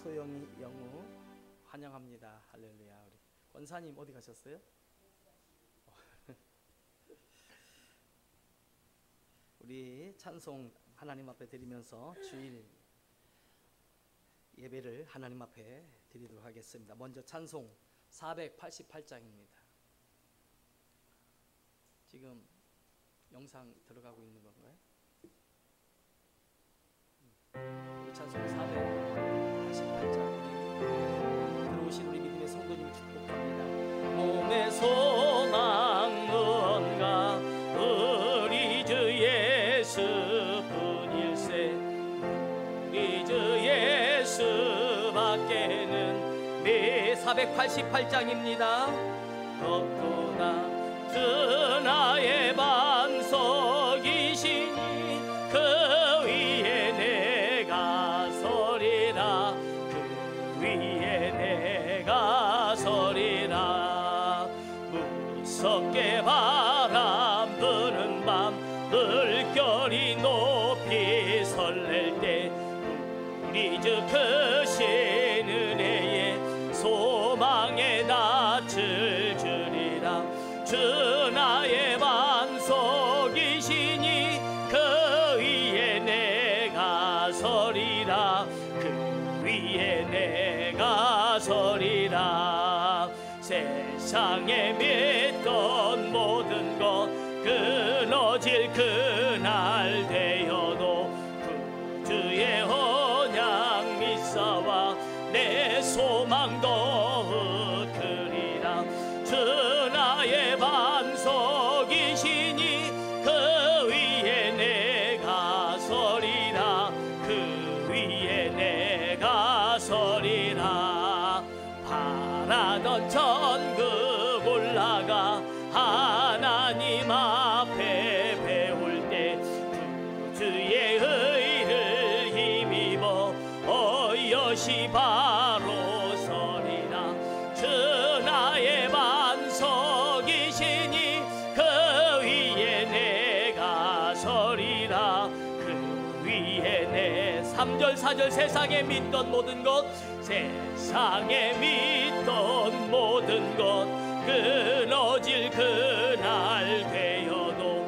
소영이 영우 환영합니다. 할렐루야. 우리 권사님 어디 가셨어요? 우리 찬송 하나님 앞에 드리면서 주일 예배를 하나님 앞에 드리도록 하겠습니다. 먼저 찬송 488장입니다. 지금 영상 들어가고 있는 건가요? 우리 찬송 488장 들어오신 우리 믿음의 성도님을 축복합니다. 몸의 소망 무언가 우리 주 예수뿐일세. 우리 주 예수밖에는 내 488장입니다. 없구나 주 나의 반석이시니 그 위에 내가 서리라. 그 위에 내가 서리라. 무섭게 바람 부는 밤 물결이 높이 설렐 때 우리 주 크신 은혜에 소망의 낯을 주리라. 주 나의 반석이시니 그 위에 내가 서리라. 그 위에 내가 서리라. 세상에 믿던 모든 것 끊어질 그날 되어도 구주의 언약 믿사와 내 소망도 얻으리라. 주 나의 반석이시니 그 위에 내가 서리라. 그 위에 내가 서리라. 바라던 천국 올라가 하나님 앞에 배울 때 구주의 의를 힘입어 어여시 바로 서리라. 주 나의 반석이시니 그 위에 내가 서리라. 그 위에 내 3절 4절 세상에 믿던 모든 것 세상에 믿던 모든 것 끊어질 그날 되어도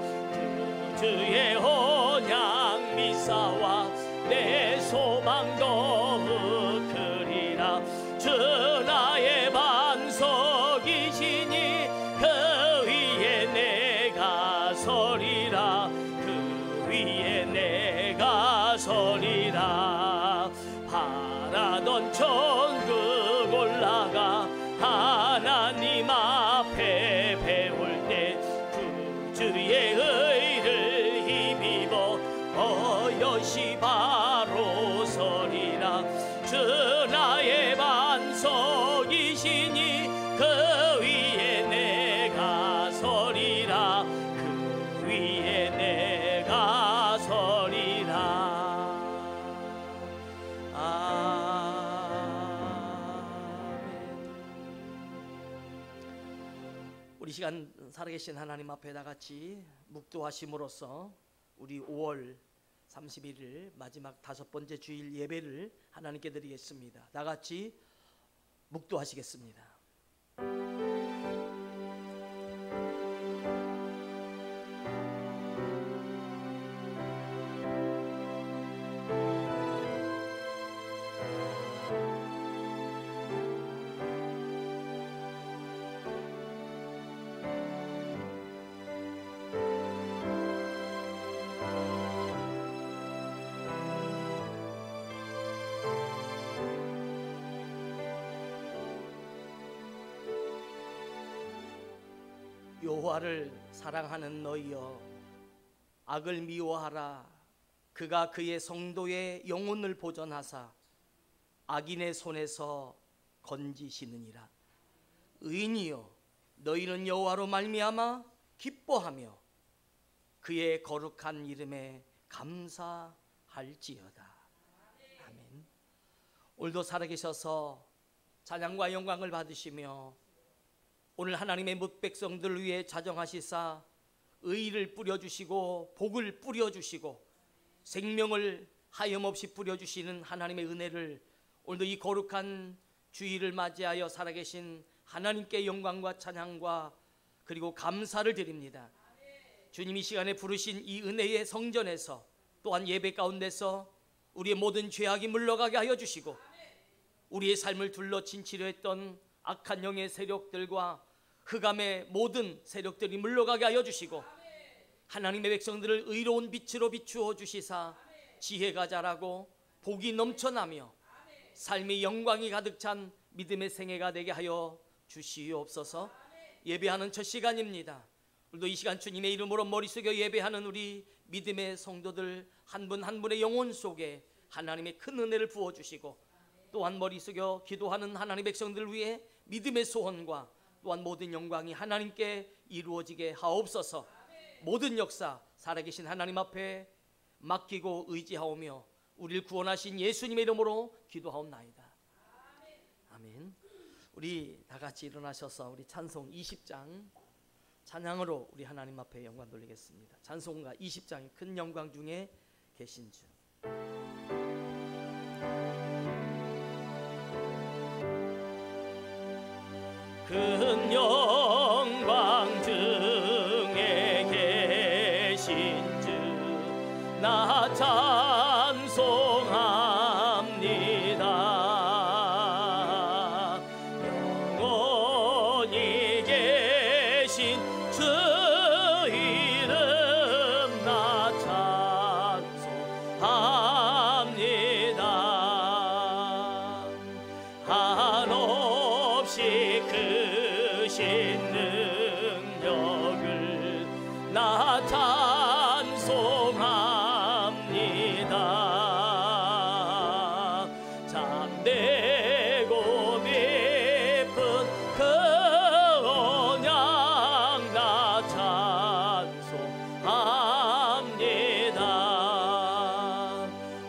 주의 언약 믿사와 내 소망도 얻으리라. 주 나의 반석이시니 그 위에 내가 서리라. 그 위에 내가 서리라. 바라던 천국 올라가 하나님 앞에 배울 때 구주의 의를 힘입어 어여시 바로 서리라. 주 나의 반석이시니 그 위에 내가 서리라. 그 위에 내가 서리라. 우리 시간 살아계신 하나님 앞에 다같이 묵도하심으로써 우리 5월 31일 마지막 5번째 주일 예배를 하나님께 드리겠습니다. 다같이 묵도하시겠습니다. 여호와를 사랑하는 너희여 악을 미워하라. 그가 그의 성도의 영혼을 보전하사 악인의 손에서 건지시느니라. 의인이여 너희는 여호와로 말미암아 기뻐하며 그의 거룩한 이름에 감사할지어다. 아멘. 오늘도 살아계셔서 찬양과 영광을 받으시며 오늘 하나님의 뭇백성들을 위해 자정하시사 의를 뿌려주시고 복을 뿌려주시고 생명을 하염없이 뿌려주시는 하나님의 은혜를 오늘도 이 거룩한 주일을 맞이하여 살아계신 하나님께 영광과 찬양과 그리고 감사를 드립니다. 주님이 시간에 부르신 이 은혜의 성전에서 또한 예배 가운데서 우리의 모든 죄악이 물러가게 하여 주시고 우리의 삶을 둘러친 치료했던 악한 영의 세력들과 흑암의 모든 세력들이 물러가게 하여 주시고 하나님의 백성들을 의로운 빛으로 비추어 주시사 지혜가 자라고 복이 넘쳐나며 삶의 영광이 가득 찬 믿음의 생애가 되게 하여 주시옵소서. 예배하는 첫 시간입니다. 우리도 이 시간 주님의 이름으로 머리 숙여 예배하는 우리 믿음의 성도들 한 분 한 분의 영혼 속에 하나님의 큰 은혜를 부어주시고 또한 머리 숙여 기도하는 하나님의 백성들을 위해 믿음의 소원과 또한 모든 영광이 하나님께 이루어지게 하옵소서. 모든 역사 살아계신 하나님 앞에 맡기고 의지하오며 우리를 구원하신 예수님의 이름으로 기도하옵나이다. 아멘. 우리 다 같이 일어나셔서 우리 찬송 20장 찬양으로 우리 하나님 앞에 영광 돌리겠습니다. 찬송가 20장의 큰 영광 중에 계신 주. 큰 영광 중에 계신 주 나 찬송합니다. 영원히 계신 주 이름 나 찬송합니다. 한없이 크신 능력을 나 찬송합니다. 잠대고 깊은 그 언약 나 찬송합니다.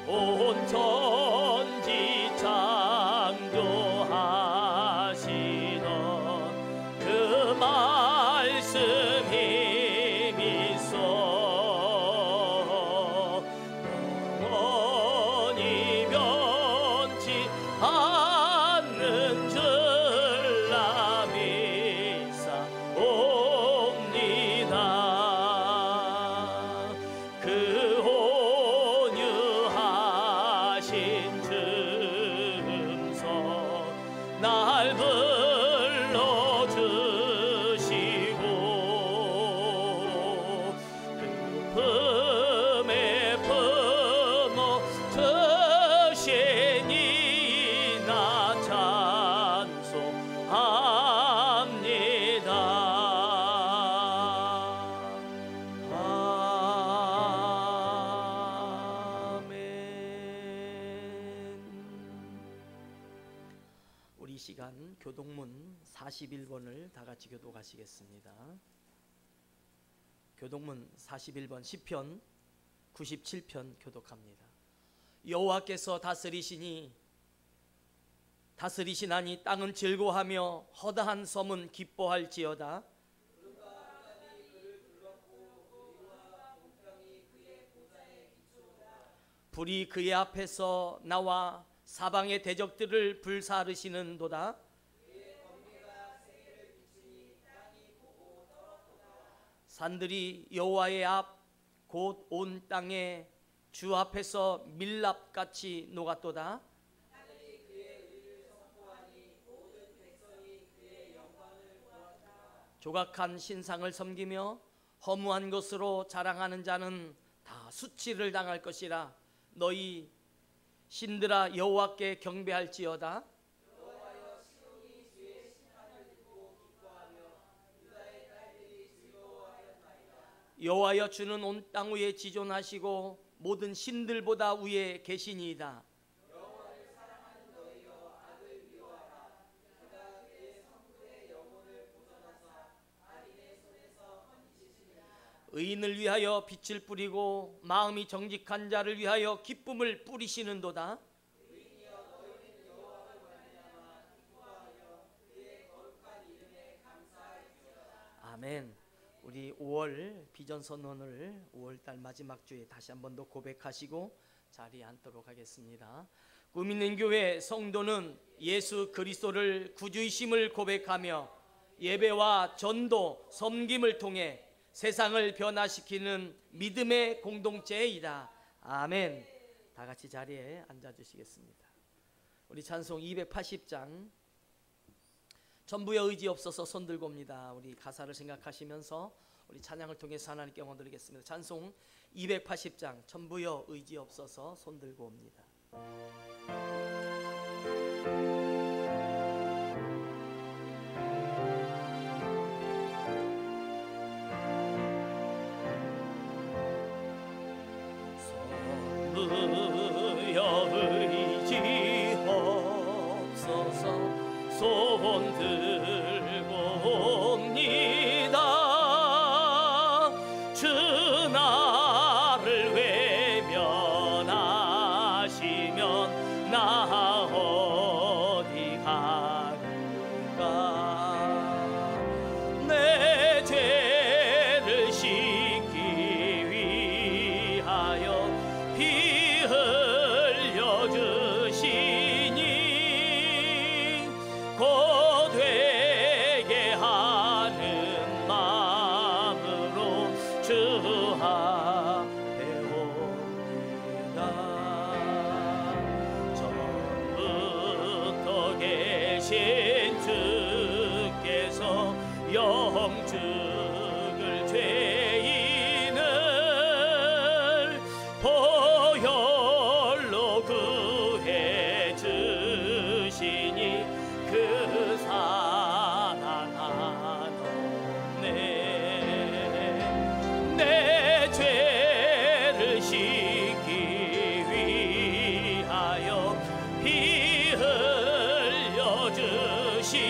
온 천지 창조하시던 그 말씀 힘이 있어 영원히 변치 않는 줄 나 믿사옵니다. 그 온유하신 줌서 날 불러주시고 그 품에 품어 주시니 나 찬송합니다. 아멘. 우리 이 시간 교동문 41번을 다 같이 교독하시겠습니다. 교동문 41번 시편 97편 교독합니다. 여호와께서 다스리시나니 땅은 즐거워하며 허다한 섬은 기뻐할지어다. 불이 그의 앞에서 나와 사방의 대적들을 불사르시는도다. 산들이 여호와의 앞 곧 온 땅에 주 앞에서 밀랍같이 녹았도다. 조각한 신상을 섬기며 허무한 것으로 자랑하는 자는 다 수치를 당할 것이라. 너희 신들아 여호와께 경배할지어다. 여호와여 주는 온 땅 위에 지존하시고 모든 신들보다 위에 계시니이다. 의인을 위하여 빛을 뿌리고 마음이 정직한 자를 위하여 기쁨을 뿌리시는도다. 아멘. 우리 5월 비전 선언을 5월달 마지막 주에 다시 한 번 더 고백하시고 자리에 앉도록 하겠습니다. 꿈 있는 교회 성도는 예수 그리스도를 구주이심을 고백하며 예배와 전도, 섬김을 통해 세상을 변화시키는 믿음의 공동체이다. 아멘. 다 같이 자리에 앉아주시겠습니다. 우리 찬송 280장 전부여 의지 없어서 손 들고 옵니다. 우리 가사를 생각하시면서 우리 찬양을 통해서 하나님께 영광 드리겠습니다. 찬송 280장 전부여 의지 없어서 손 들고 옵니다. 전부여 의지 없어서 손 들고 옵니다. 주 나를 외면하시면 나 어디 가리까. 내 죄를 씻기 위하여 피 흘려 주시니 곧 되게 하는 마음으로 주 앞에 옵니다. 전부터 계신 주께서 영죽을 죄인을 보혈로 구해 주시니 그 사랑 한없네. 내 죄를 씻기 위하여 피 흘려 주시니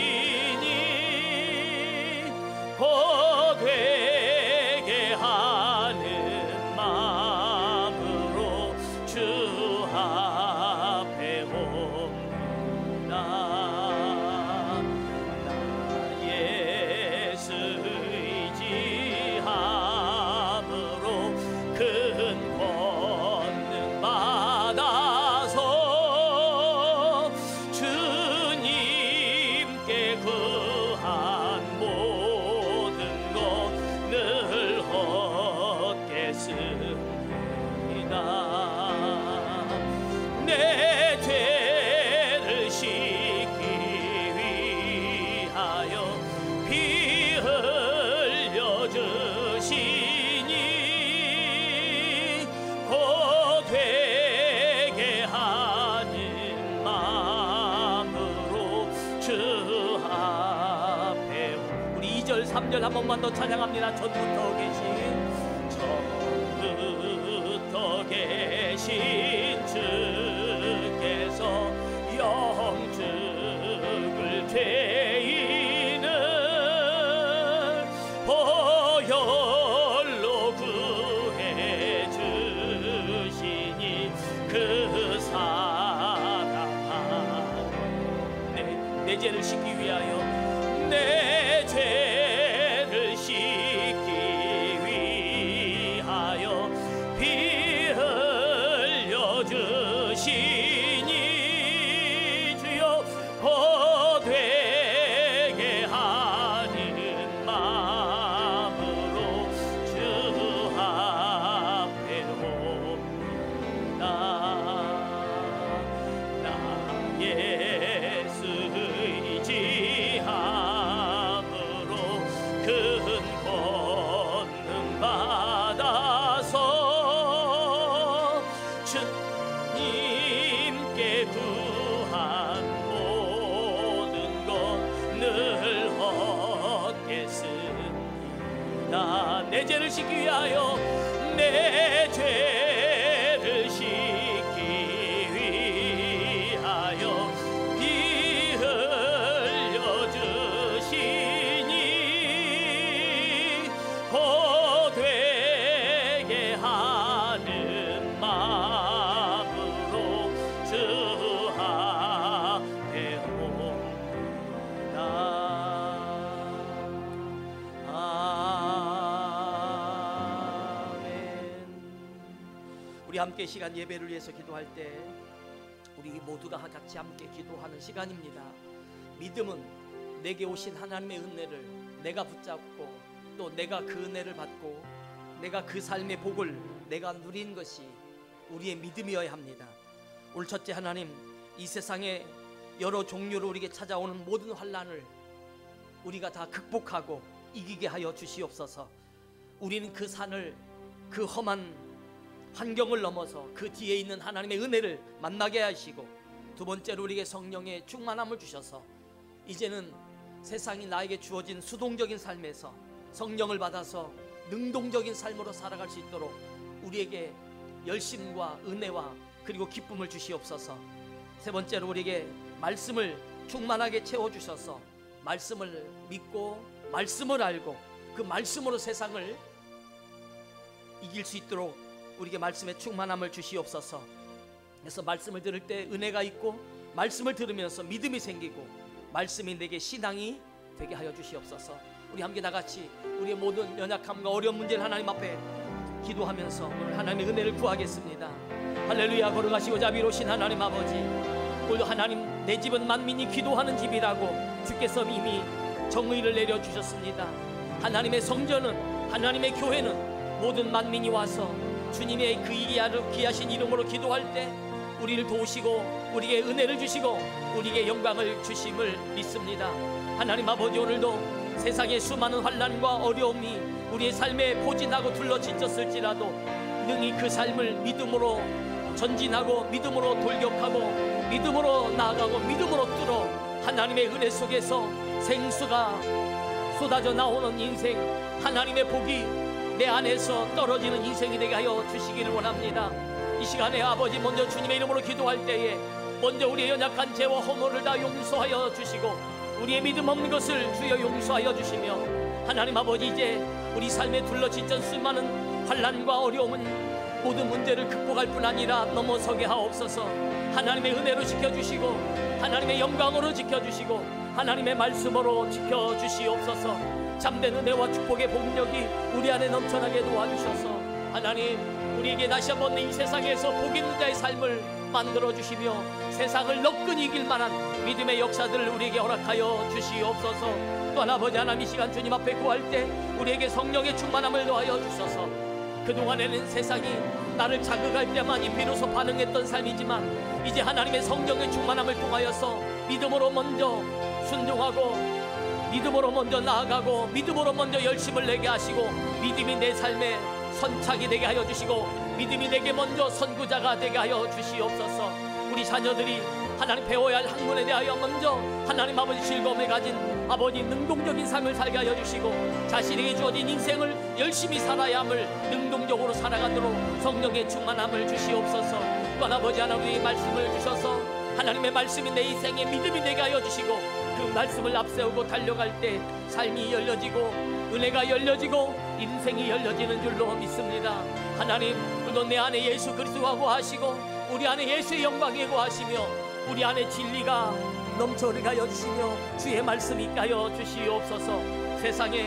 곧 되게 하는 마음으로 주 앞에 옵니다. 나 예수 의지함으로 큰 권능 받아서 주님께 구한 모든 것 늘 얻겠습니다. 내 죄를 씻기 위하여 피 흘려 주시니 곧 되게 하는 마음으로 주 앞에. 우리 2절 3절 한 번만 더 찬양합니다. 전부터 계신 주께서 영죽을 죄인을 보혈로 구해 주시니 그 사랑 내 죄를 씻기 위하여 내 죄를 씻기 위하여 피 흘려 주시니 주여 곧 되게 하는 마음으로 주 앞에 옵니다. 나 예수 의지함으로 큰 권능 받아서 주님께 구한 모든 것 늘 얻겠습니다. 내 죄를 씻기 위하여 내 죄를 씻기 위하여 피 흘려 주시니 곧 되게 하는 마음으로 주 앞에 옵니다. 아멘. 우리 함께 시간 예배를 위해서 기도할 때 우리 모두가 같이 함께 기도하는 시간입니다. 믿음은 내게 오신 하나님의 은혜를 내가 붙잡고 또 내가 그 은혜를 받고 내가 그 삶의 복을 내가 누린 것이 우리의 믿음이어야 합니다. 오늘 첫째, 하나님 이 세상에 여러 종류로 우리에게 찾아오는 모든 환난을 우리가 다 극복하고 이기게 하여 주시옵소서. 우리는 그 산을, 그 험한 환경을 넘어서 그 뒤에 있는 하나님의 은혜를 만나게 하시고, 두 번째로 우리에게 성령의 충만함을 주셔서 이제는 세상이 나에게 주어진 수동적인 삶에서 성령을 받아서 능동적인 삶으로 살아갈 수 있도록 우리에게 열심과 은혜와 그리고 기쁨을 주시옵소서. 세 번째로 우리에게 말씀을 충만하게 채워주셔서 말씀을 믿고 말씀을 알고 그 말씀으로 세상을 이길 수 있도록 우리에게 말씀의 충만함을 주시옵소서. 그래서 말씀을 들을 때 은혜가 있고 말씀을 들으면서 믿음이 생기고 말씀이 내게 신앙이 되게 하여 주시옵소서. 우리 함께 나같이 우리의 모든 연약함과 어려운 문제를 하나님 앞에 기도하면서 오늘 하나님의 은혜를 구하겠습니다. 할렐루야. 걸어가시고 자비로우신 하나님 아버지, 오늘도 하나님 내 집은 만민이 기도하는 집이라고 주께서 이미 정의를 내려주셨습니다. 하나님의 성전은, 하나님의 교회는 모든 만민이 와서 주님의 그 귀하신 이름으로 기도할 때 우리를 도우시고 우리에게 은혜를 주시고 우리에게 영광을 주심을 믿습니다. 하나님 아버지, 오늘도 세상의 수많은 환난과 어려움이 우리의 삶에 포진하고 둘러지쳤을지라도 능히 그 삶을 믿음으로 전진하고 믿음으로 돌격하고 믿음으로 나아가고 믿음으로 뚫어 하나님의 은혜 속에서 생수가 쏟아져 나오는 인생, 하나님의 복이 내 안에서 떨어지는 인생이 되게 하여 주시기를 원합니다. 이 시간에 아버지, 먼저 주님의 이름으로 기도할 때에 먼저 우리의 연약한 죄와 허물을 다 용서하여 주시고 우리의 믿음 없는 것을 주여 용서하여 주시며, 하나님 아버지, 이제 우리 삶에 둘러지던 수많은 환난과 어려움은 모든 문제를 극복할 뿐 아니라 넘어서게 하옵소서. 하나님의 은혜로 지켜주시고 하나님의 영광으로 지켜주시고 하나님의 말씀으로 지켜주시옵소서. 참된 은혜와 축복의 복력이 우리 안에 넘쳐나게 도와주셔서 하나님, 우리에게 다시 한번 이 세상에서 복 있는 자의 삶을 만들어주시며 세상을 너끈히 이길 만한 믿음의 역사들을 우리에게 허락하여 주시옵소서. 또한 아버지 하나님, 이 시간 주님 앞에 구할 때 우리에게 성령의 충만함을 더하여 주셔서 그동안에는 세상이 나를 자극할 때만이 비로소 반응했던 삶이지만 이제 하나님의 성령의 충만함을 통하여서 믿음으로 먼저 순종하고 믿음으로 먼저 나아가고 믿음으로 먼저 열심을 내게 하시고 믿음이 내 삶에 선착이 되게 하여 주시고 믿음이 내게 먼저 선구자가 되게 하여 주시옵소서. 우리 자녀들이 하나님 배워야 할 학문에 대하여 먼저 하나님 아버지 즐거움을 가진 아버지 능동적인 삶을 살게 하여 주시고 자신에게 주어진 인생을 열심히 살아야 함을 능동적으로 살아가도록 성령의 충만함을 주시옵소서. 또한 아버지 하나님의 말씀을 주셔서 하나님의 말씀이 내 인생에 믿음이 되게 하여 주시고 그 말씀을 앞세우고 달려갈 때 삶이 열려지고 은혜가 열려지고 인생이 열려지는 줄로 믿습니다. 하나님, 그도 내 안에 예수 그리스도가 거하시고 우리 안에 예수의 영광이 거하시며 우리 안에 진리가 넘쳐나게 하여 주시며 주의 말씀이 있게 하여 주시옵소서. 세상에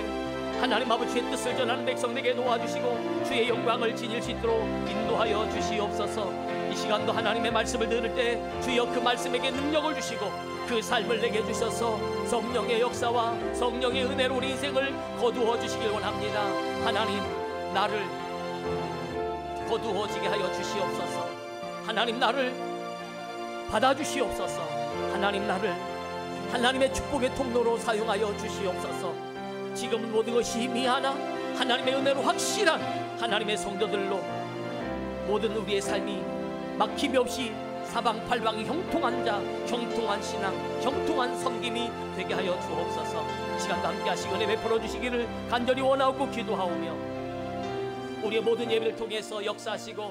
하나님 아버지의 뜻을 전하는 백성에게 도와주시고 주의 영광을 지닐 수 있도록 인도하여 주시옵소서. 이 시간도 하나님의 말씀을 들을 때 주여 그 말씀에게 능력을 주시고 그 삶을 내게 주셔서 성령의 역사와 성령의 은혜로 우리 인생을 거두어 주시길 원합니다. 하나님, 나를 거두어지게 하여 주시옵소서. 하나님, 나를 받아주시옵소서. 하나님, 나를 하나님의 축복의 통로로 사용하여 주시옵소서. 지금 모든 것이 희미하나 하나님의 은혜로 확실한 하나님의 성도들로 모든 우리의 삶이 막힘이 없이 사방팔방이 형통한 자, 형통한 신앙, 형통한 섬김이 되게 하여 주옵소서. 시간도 함께 하시고 은혜 베풀어 주시기를 간절히 원하고 기도하오며 우리의 모든 예배를 통해서 역사하시고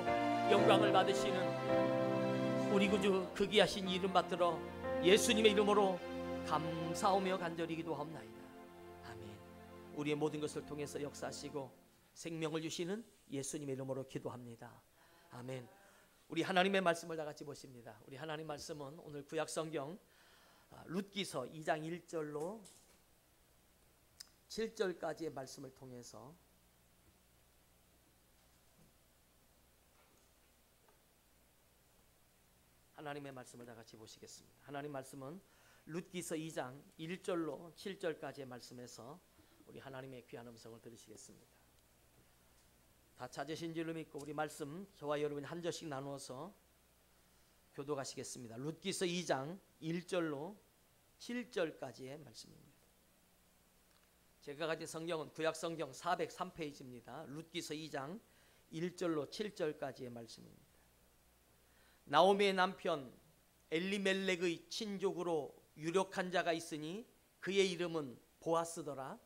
영광을 받으시는 우리 구주 그 귀하신 이름 받들어 예수님의 이름으로 감사하며 간절히 기도하옵나이다. 아멘. 우리의 모든 것을 통해서 역사하시고 생명을 주시는 예수님의 이름으로 기도합니다. 아멘. 우리 하나님의 말씀을 다 같이 보십니다. 우리 하나님 말씀은 오늘 구약 성경 룻기서 2장 1절로 7절까지의 말씀을 통해서 하나님의 말씀을 다 같이 보시겠습니다. 하나님 말씀은 룻기서 2장 1절로 7절까지의 말씀에서 우리 하나님의 귀한 음성을 들으시겠습니다. 다 찾으신 줄로 믿고 우리 말씀 저와 여러분이 한 절씩 나누어서 교독하시겠습니다. 룻기서 2장 1절로 7절까지의 말씀입니다. 제가 가진 성경은 구약 성경 403페이지입니다. 룻기서 2장 1절로 7절까지의 말씀입니다. 나오미의 남편 엘리멜렉의 친족으로 유력한 자가 있으니 그의 이름은 보아스더라.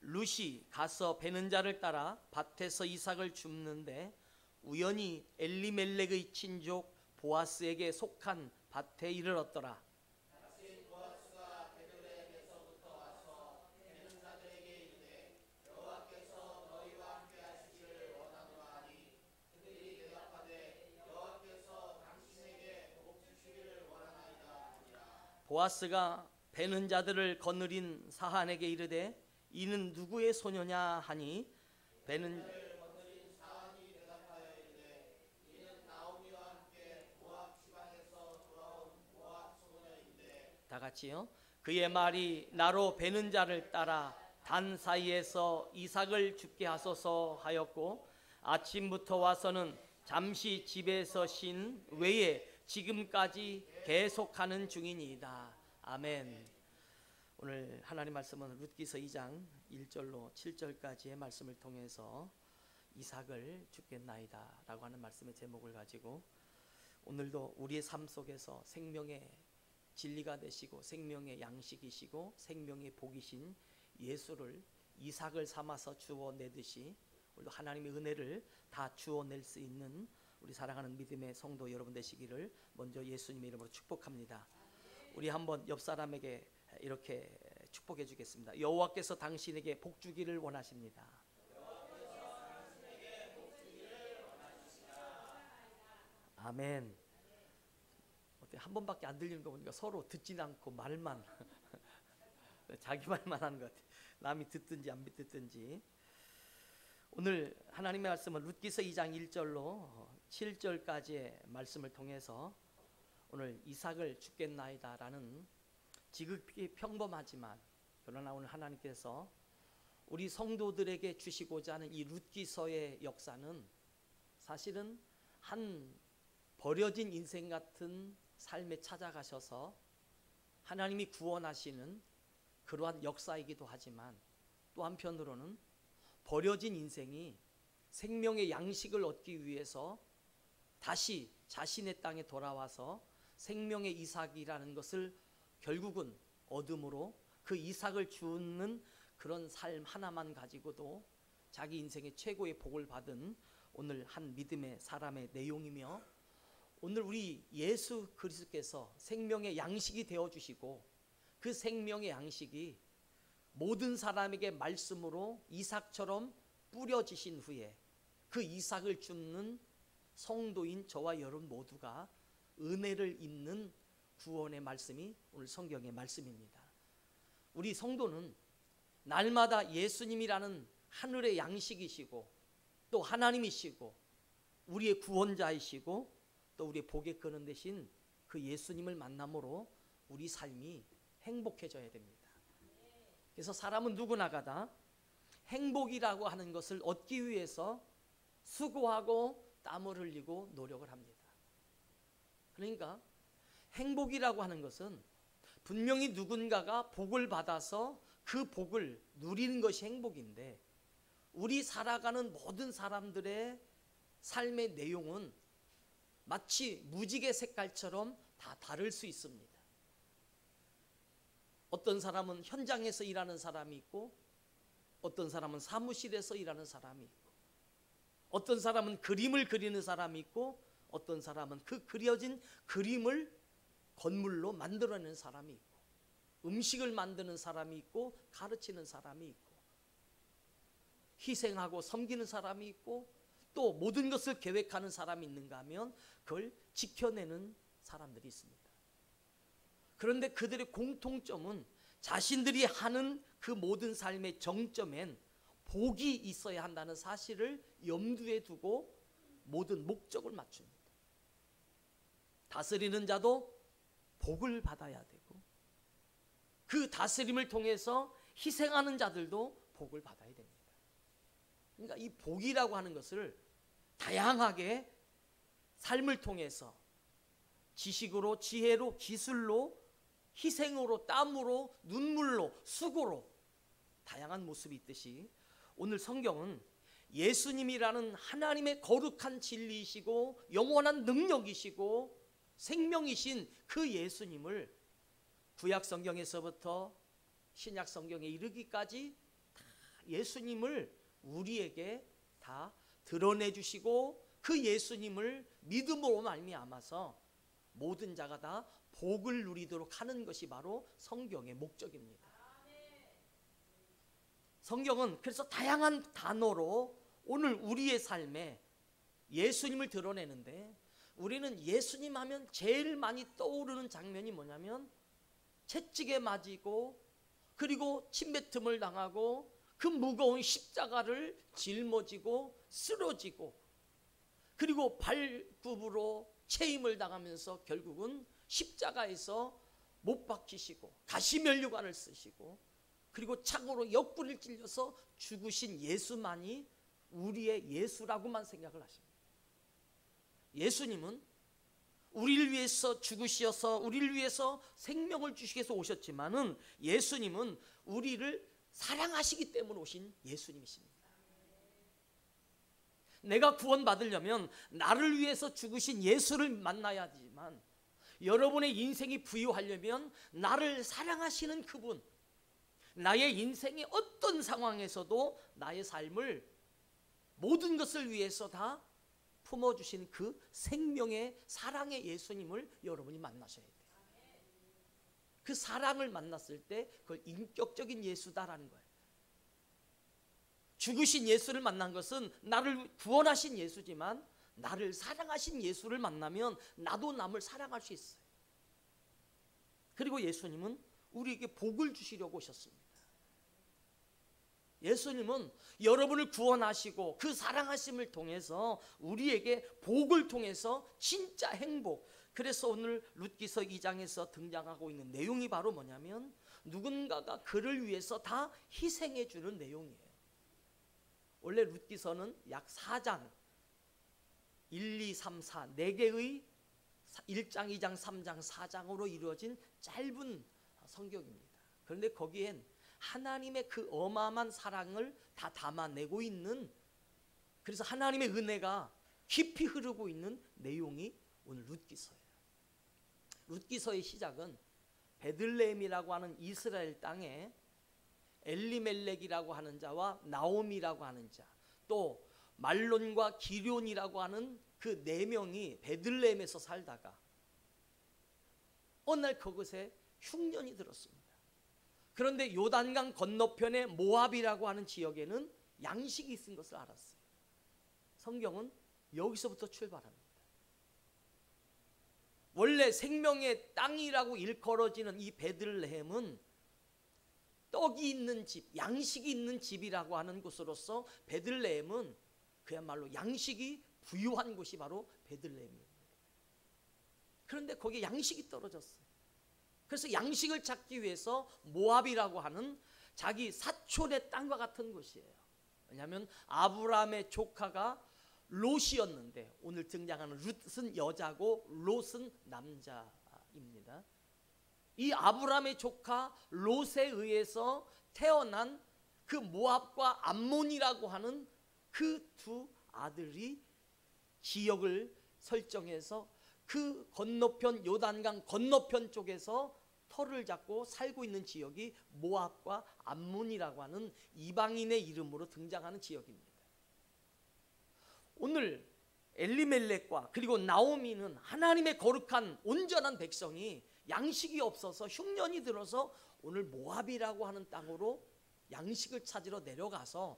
룻이 가서 베는 자를 따라 밭에서 이삭을 줍는데 우연히 엘리멜렉의 친족 보아스에게 속한 밭에 이르렀더라. 보아스가 베는 자들을 거느린 사한에게 이르되 이는 누구의 소녀냐 하니 베는 다 같이요. 그의 말이 나로 베는 자를 따라 단 사이에서 이삭을 죽게 하소서 하였고 아침부터 와서는 잠시 집에서 쉰 외에 지금까지 계속하는 중이니이다. 아멘. 오늘 하나님 말씀은 룻기서 2장 1절로 7절까지의 말씀을 통해서 이삭을 죽겠나이다 라고 하는 말씀의 제목을 가지고 오늘도 우리의 삶 속에서 생명의 진리가 되시고 생명의 양식이시고 생명의 복이신 예수를 이삭을 삼아서 주어내듯이 우리도 하나님의 은혜를 다 주어낼 수 있는 우리 사랑하는 믿음의 성도 여러분 되시기를 먼저 예수님의 이름으로 축복합니다. 우리 한번 옆 사람에게 이렇게 축복해 주겠습니다. 여호와께서 당신에게 복 주기를 원하십니다. 아멘. 어때 한 번밖에 안 들리는 거 보니까 서로 듣진 않고 말만 자기 말만 하는 것 같아. 남이 듣든지 안 듣든지. 오늘 하나님의 말씀은 룻기서 2장 1절로 7절까지의 말씀을 통해서 오늘 이삭을 죽겠나이다라는 지극히 평범하지만 그러나 오늘 하나님께서 우리 성도들에게 주시고자 하는 이 룻기서의 역사는 사실은 한 버려진 인생 같은 삶에 찾아가셔서 하나님이 구원하시는 그러한 역사이기도 하지만 또 한편으로는 버려진 인생이 생명의 양식을 얻기 위해서 다시 자신의 땅에 돌아와서 생명의 이삭이라는 것을 결국은 얻음으로 그 이삭을 주는 그런 삶 하나만 가지고도 자기 인생의 최고의 복을 받은 오늘 한 믿음의 사람의 내용이며 오늘 우리 예수 그리스도께서 생명의 양식이 되어주시고 그 생명의 양식이 모든 사람에게 말씀으로 이삭처럼 뿌려지신 후에 그 이삭을 줍는 성도인 저와 여러분 모두가 은혜를 입는 구원의 말씀이 오늘 성경의 말씀입니다. 우리 성도는 날마다 예수님이라는 하늘의 양식이시고 또 하나님이시고 우리의 구원자이시고 또 우리의 복의 근원 되신 그 예수님을 만남으로 우리 삶이 행복해져야 됩니다. 그래서 사람은 누구나가다 행복이라고 하는 것을 얻기 위해서 수고하고 땀을 흘리고 노력을 합니다. 그러니까 행복이라고 하는 것은 분명히 누군가가 복을 받아서 그 복을 누리는 것이 행복인데 우리 살아가는 모든 사람들의 삶의 내용은 마치 무지개 색깔처럼 다 다를 수 있습니다. 어떤 사람은 현장에서 일하는 사람이 있고 어떤 사람은 사무실에서 일하는 사람이 있고 어떤 사람은 그림을 그리는 사람이 있고 어떤 사람은 그 그려진 그림을 건물로 만들어내는 사람이 있고 음식을 만드는 사람이 있고 가르치는 사람이 있고 희생하고 섬기는 사람이 있고 또 모든 것을 계획하는 사람이 있는가 하면 그걸 지켜내는 사람들이 있습니다. 그런데 그들의 공통점은 자신들이 하는 그 모든 삶의 정점엔 복이 있어야 한다는 사실을 염두에 두고 모든 목적을 맞춥니다. 다스리는 자도 복을 받아야 되고 그 다스림을 통해서 희생하는 자들도 복을 받아야 됩니다. 그러니까 이 복이라고 하는 것을 다양하게 삶을 통해서 지식으로, 지혜로, 기술로, 희생으로, 땀으로, 눈물로, 수고로 다양한 모습이 있듯이 오늘 성경은 예수님이라는 하나님의 거룩한 진리이시고 영원한 능력이시고 생명이신 그 예수님을 구약 성경에서부터 신약 성경에 이르기까지 다 예수님을 우리에게 다 드러내 주시고 그 예수님을 믿음으로 말미암아서 모든 자가 다 복을 누리도록 하는 것이 바로 성경의 목적입니다. 성경은 그래서 다양한 단어로 오늘 우리의 삶에 예수님을 드러내는데 우리는 예수님 하면 제일 많이 떠오르는 장면이 뭐냐면 채찍에 맞이고 그리고 침뱉음을 당하고 그 무거운 십자가를 짊어지고 쓰러지고 그리고 발굽으로 체임을 당하면서 결국은 십자가에서 못 박히시고 가시면류관을 쓰시고 그리고 창으로 옆구리를 찔려서 죽으신 예수만이 우리의 예수라고만 생각을 하십니다. 예수님은 우리를 위해서 죽으셔서 우리를 위해서 생명을 주시기 위해서 오셨지만은 예수님은 우리를 사랑하시기 때문에 오신 예수님이십니다. 내가 구원받으려면 나를 위해서 죽으신 예수를 만나야 하지만 여러분의 인생이 부유하려면 나를 사랑하시는 그분, 나의 인생의 어떤 상황에서도 나의 삶을 모든 것을 위해서 다 품어주신 그 생명의 사랑의 예수님을 여러분이 만나셔야 돼요. 그 사랑을 만났을 때 그걸 인격적인 예수다라는 거예요. 죽으신 예수를 만난 것은 나를 구원하신 예수지만 나를 사랑하신 예수를 만나면 나도 남을 사랑할 수 있어요. 그리고 예수님은 우리에게 복을 주시려고 오셨습니다. 예수님은 여러분을 구원하시고 그 사랑하심을 통해서 우리에게 복을 통해서 진짜 행복, 그래서 오늘 룻기서 2장에서 등장하고 있는 내용이 바로 뭐냐면 누군가가 그를 위해서 다 희생해 주는 내용이에요. 원래 룻기서는 약 4장 1, 2, 3, 4 4개의 1장, 2장, 3장, 4장으로 이루어진 짧은 성경입니다. 그런데 거기엔 하나님의 그 어마어마한 사랑을 다 담아내고 있는, 그래서 하나님의 은혜가 깊이 흐르고 있는 내용이 오늘 룻기서예요. 룻기서의 시작은 베들레헴이라고 하는 이스라엘 땅에 엘리멜렉이라고 하는 자와 나오미라고 하는 자, 또 말론과 기럐이라고 하는 그 4명이 베들레헴에서 살다가 어느 날 그곳에 흉년이 들었습니다. 그런데 요단강 건너편의 모압이라고 하는 지역에는 양식이 있은 것을 알았어요. 성경은 여기서부터 출발합니다. 원래 생명의 땅이라고 일컬어지는 이 베들레헴은 떡이 있는 집, 양식이 있는 집이라고 하는 곳으로서 베들레헴은 그야말로 양식이 부유한 곳이 바로 베들레헴입니다. 그런데 거기에 양식이 떨어졌어요. 그래서 양식을 찾기 위해서 모압이라고 하는 자기 사촌의 땅과 같은 곳이에요. 왜냐하면 아브라함의 조카가 롯이었는데 오늘 등장하는 룻은 여자고 롯은 남자입니다. 이 아브라함의 조카 롯에 의해서 태어난 그 모압과 암몬이라고 하는 그 두 아들이 지역을 설정해서 그 건너편 요단강 건너편 쪽에서 터를 잡고 살고 있는 지역이 모압과 암몬이라고 하는 이방인의 이름으로 등장하는 지역입니다. 오늘 엘리멜렉과 그리고 나오미는 하나님의 거룩한 온전한 백성이 양식이 없어서 흉년이 들어서 오늘 모압이라고 하는 땅으로 양식을 찾으러 내려가서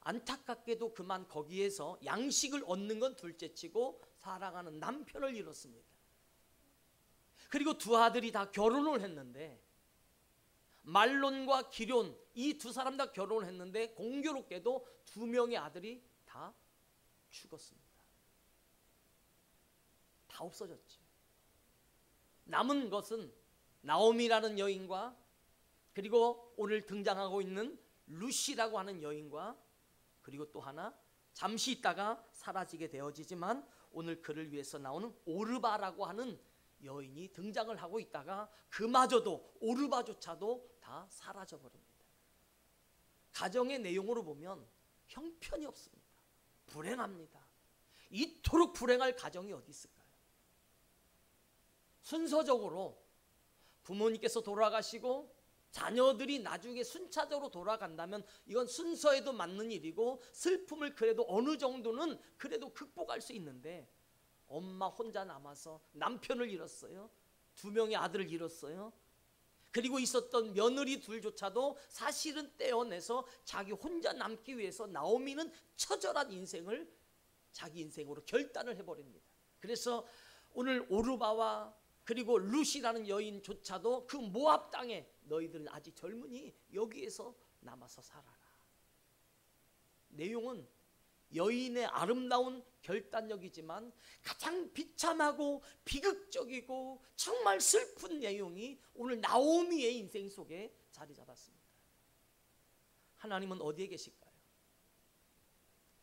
안타깝게도 그만 거기에서 양식을 얻는 건 둘째치고 사랑하는 남편을 잃었습니다. 그리고 두 아들이 다 결혼을 했는데, 말론과 기럨 이 두 사람 다 결혼을 했는데 공교롭게도 두 명의 아들이 다 죽었습니다. 다 없어졌죠. 남은 것은 나오미라는 여인과 그리고 오늘 등장하고 있는 루시라고 하는 여인과 그리고 또 하나 잠시 있다가 사라지게 되어지지만 오늘 그를 위해서 나오는 오르바라고 하는 여인이 등장을 하고 있다가 그마저도 오르바조차도 다 사라져 버립니다. 가정의 내용으로 보면 형편이 없습니다. 불행합니다. 이토록 불행할 가정이 어디 있을까요? 순서적으로 부모님께서 돌아가시고 자녀들이 나중에 순차적으로 돌아간다면 이건 순서에도 맞는 일이고 슬픔을 그래도 어느 정도는 그래도 극복할 수 있는데, 엄마 혼자 남아서 남편을 잃었어요. 두 명의 아들을 잃었어요. 그리고 있었던 며느리 둘조차도 사실은 떼어내서 자기 혼자 남기 위해서 나오미는 처절한 인생을 자기 인생으로 결단을 해버립니다. 그래서 오늘 오르바와 그리고 룻이라는 여인조차도 그 모압 땅에 너희들은 아직 젊으니 여기에서 남아서 살아라. 내용은 여인의 아름다운 결단력이지만 가장 비참하고 비극적이고 정말 슬픈 내용이 오늘 나오미의 인생 속에 자리 잡았습니다. 하나님은 어디에 계실까요?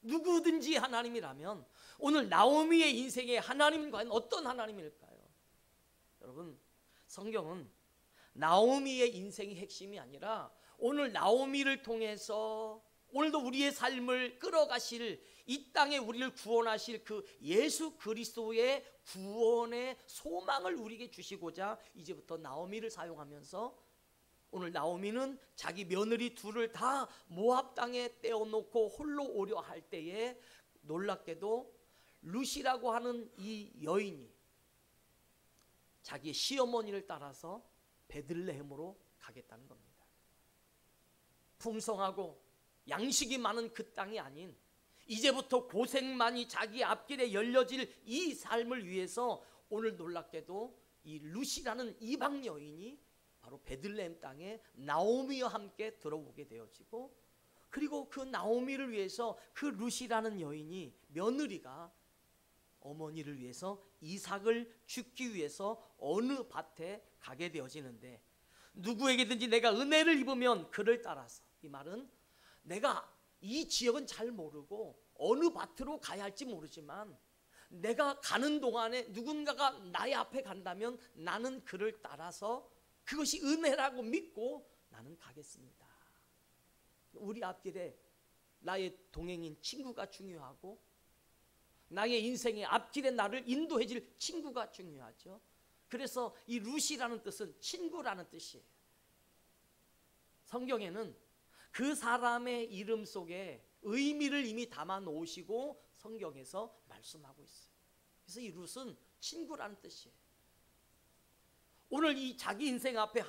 누구든지 하나님이라면 오늘 나오미의 인생에 하나님은 과연 어떤 하나님일까요? 여러분, 성경은 나오미의 인생이 핵심이 아니라 오늘 나오미를 통해서 오늘도 우리의 삶을 끌어가실, 이 땅에 우리를 구원하실 그 예수 그리스도의 구원의 소망을 우리에게 주시고자 이제부터 나오미를 사용하면서 오늘 나오미는 자기 며느리 둘을 다 모압 땅에 떼어놓고 홀로 오려 할 때에 놀랍게도 룻이라고 하는 이 여인이 자기의 시어머니를 따라서 베들레헴으로 가겠다는 겁니다. 풍성하고 양식이 많은 그 땅이 아닌 이제부터 고생만이 자기 앞길에 열려질 이 삶을 위해서 오늘 놀랍게도 이 룻이라는 이방 여인이 바로 베들레헴 땅에 나오미와 함께 들어오게 되어지고, 그리고 그 나오미를 위해서 그 룻이라는 여인이 며느리가 어머니를 위해서 이삭을 죽기 위해서 어느 밭에 가게 되어지는데, 누구에게든지 내가 은혜를 입으면 그를 따라서, 이 말은 내가 이 지역은 잘 모르고 어느 밭으로 가야 할지 모르지만 내가 가는 동안에 누군가가 나의 앞에 간다면 나는 그를 따라서 그것이 은혜라고 믿고 나는 가겠습니다. 우리 앞길에 나의 동행인 친구가 중요하고 나의 인생의 앞길에 나를 인도해 줄 친구가 중요하죠. 그래서 이 룻이라는 뜻은 친구라는 뜻이에요. 성경에는 그 사람의 이름 속에 의미를 이미 담아 놓으시고 성경에서 말씀하고 있어요. 그래서 이 룻은 친구라는 뜻이에요. 오늘 이 자기 인생 앞에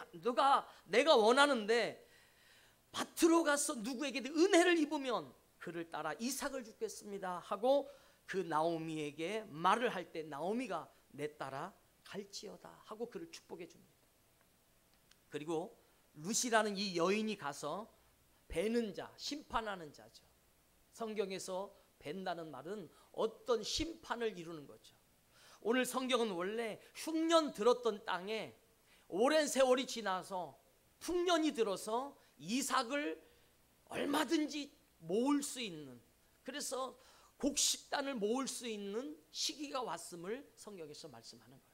내가 원하는데 밭으로 가서 누구에게 은혜를 입으면 그를 따라 이삭을 주겠습니다 하고 그 나오미에게 말을 할 때 나오미가 내 따라 갈지어다 하고 그를 축복해 줍니다. 그리고 룻이라는 이 여인이 가서 베는 자, 심판하는 자죠. 성경에서 벤다는 말은 어떤 심판을 이루는 거죠. 오늘 성경은 원래 흉년 들었던 땅에 오랜 세월이 지나서 풍년이 들어서 이삭을 얼마든지 모을 수 있는, 그래서 곡식단을 모을 수 있는 시기가 왔음을 성경에서 말씀하는 거예요.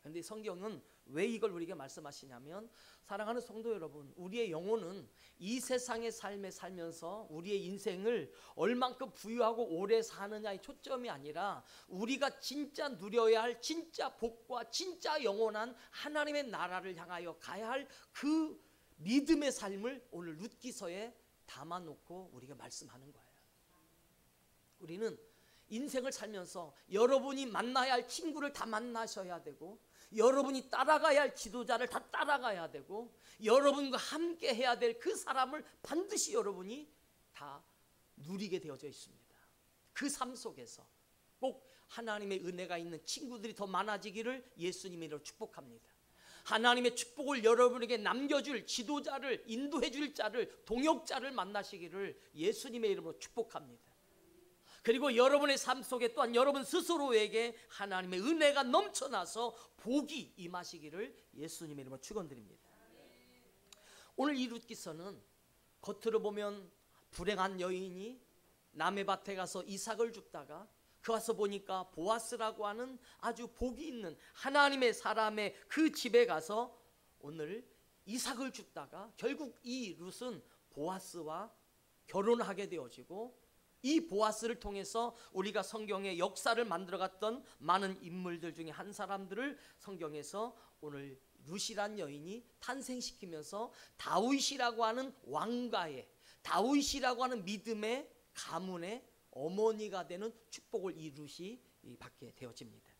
그런데 성경은 왜 이걸 우리에게 말씀하시냐면, 사랑하는 성도 여러분, 우리의 영혼은 이 세상의 삶에 살면서 우리의 인생을 얼만큼 부유하고 오래 사느냐의 초점이 아니라 우리가 진짜 누려야 할 진짜 복과 진짜 영원한 하나님의 나라를 향하여 가야 할 그 믿음의 삶을 오늘 룻기서에 담아놓고 우리가 말씀하는 거예요. 우리는 인생을 살면서 여러분이 만나야 할 친구를 다 만나셔야 되고, 여러분이 따라가야 할 지도자를 다 따라가야 되고, 여러분과 함께 해야 될 그 사람을 반드시 여러분이 다 누리게 되어져 있습니다. 그 삶 속에서 꼭 하나님의 은혜가 있는 친구들이 더 많아지기를 예수님의 이름으로 축복합니다. 하나님의 축복을 여러분에게 남겨줄 지도자를, 인도해줄 자를, 동역자를 만나시기를 예수님의 이름으로 축복합니다. 그리고 여러분의 삶 속에 또한 여러분 스스로에게 하나님의 은혜가 넘쳐나서 복이 임하시기를 예수님의 이름으로 축원드립니다. 오늘 이 룻기서는 겉으로 보면 불행한 여인이 남의 밭에 가서 이삭을 줍다가 그 와서 보니까 보아스라고 하는 아주 복이 있는 하나님의 사람의 그 집에 가서 오늘 이삭을 줍다가 결국 이 룻은 보아스와 결혼하게 되어지고, 이 보아스를 통해서 우리가 성경의 역사를 만들어갔던 많은 인물들 중에 한 사람들을 성경에서 오늘 룻이란 여인이 탄생시키면서 다윗이라고 하는 왕가의, 다윗이라고 하는 믿음의 가문의 어머니가 되는 축복을 이 룻이 받게 되어집니다.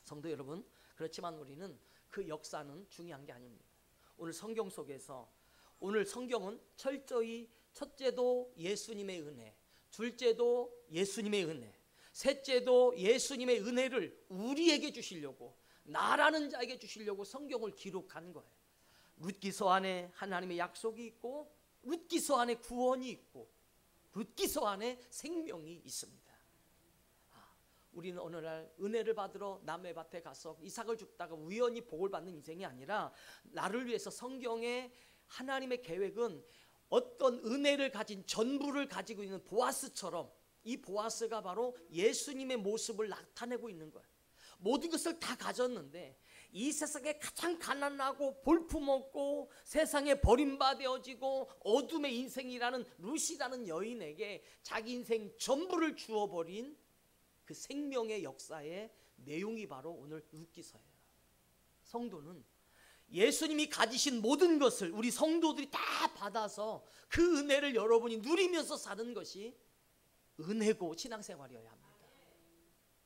성도 여러분, 그렇지만 우리는 그 역사는 중요한 게 아닙니다. 오늘 성경 속에서, 오늘 성경은 철저히 첫째도 예수님의 은혜, 둘째도 예수님의 은혜, 셋째도 예수님의 은혜를 우리에게 주시려고, 나라는 자에게 주시려고 성경을 기록한 거예요. 룻기서 안에 하나님의 약속이 있고, 룻기서 안에 구원이 있고, 룻기서 안에 생명이 있습니다. 우리는 어느 날 은혜를 받으러 남의 밭에 가서 이삭을 줍다가 우연히 복을 받는 인생이 아니라, 나를 위해서 성경의 하나님의 계획은 어떤 은혜를 가진, 전부를 가지고 있는 보아스처럼, 이 보아스가 바로 예수님의 모습을 나타내고 있는 거예요. 모든 것을 다 가졌는데 이 세상에 가장 가난하고 볼품없고 세상에 버림받아지고 어둠의 인생이라는 룻이라는 여인에게 자기 인생 전부를 주어버린 그 생명의 역사의 내용이 바로 오늘 룻기서예요. 성도는 예수님이 가지신 모든 것을 우리 성도들이 다 받아서 그 은혜를 여러분이 누리면서 사는 것이 은혜고 신앙생활이어야 합니다.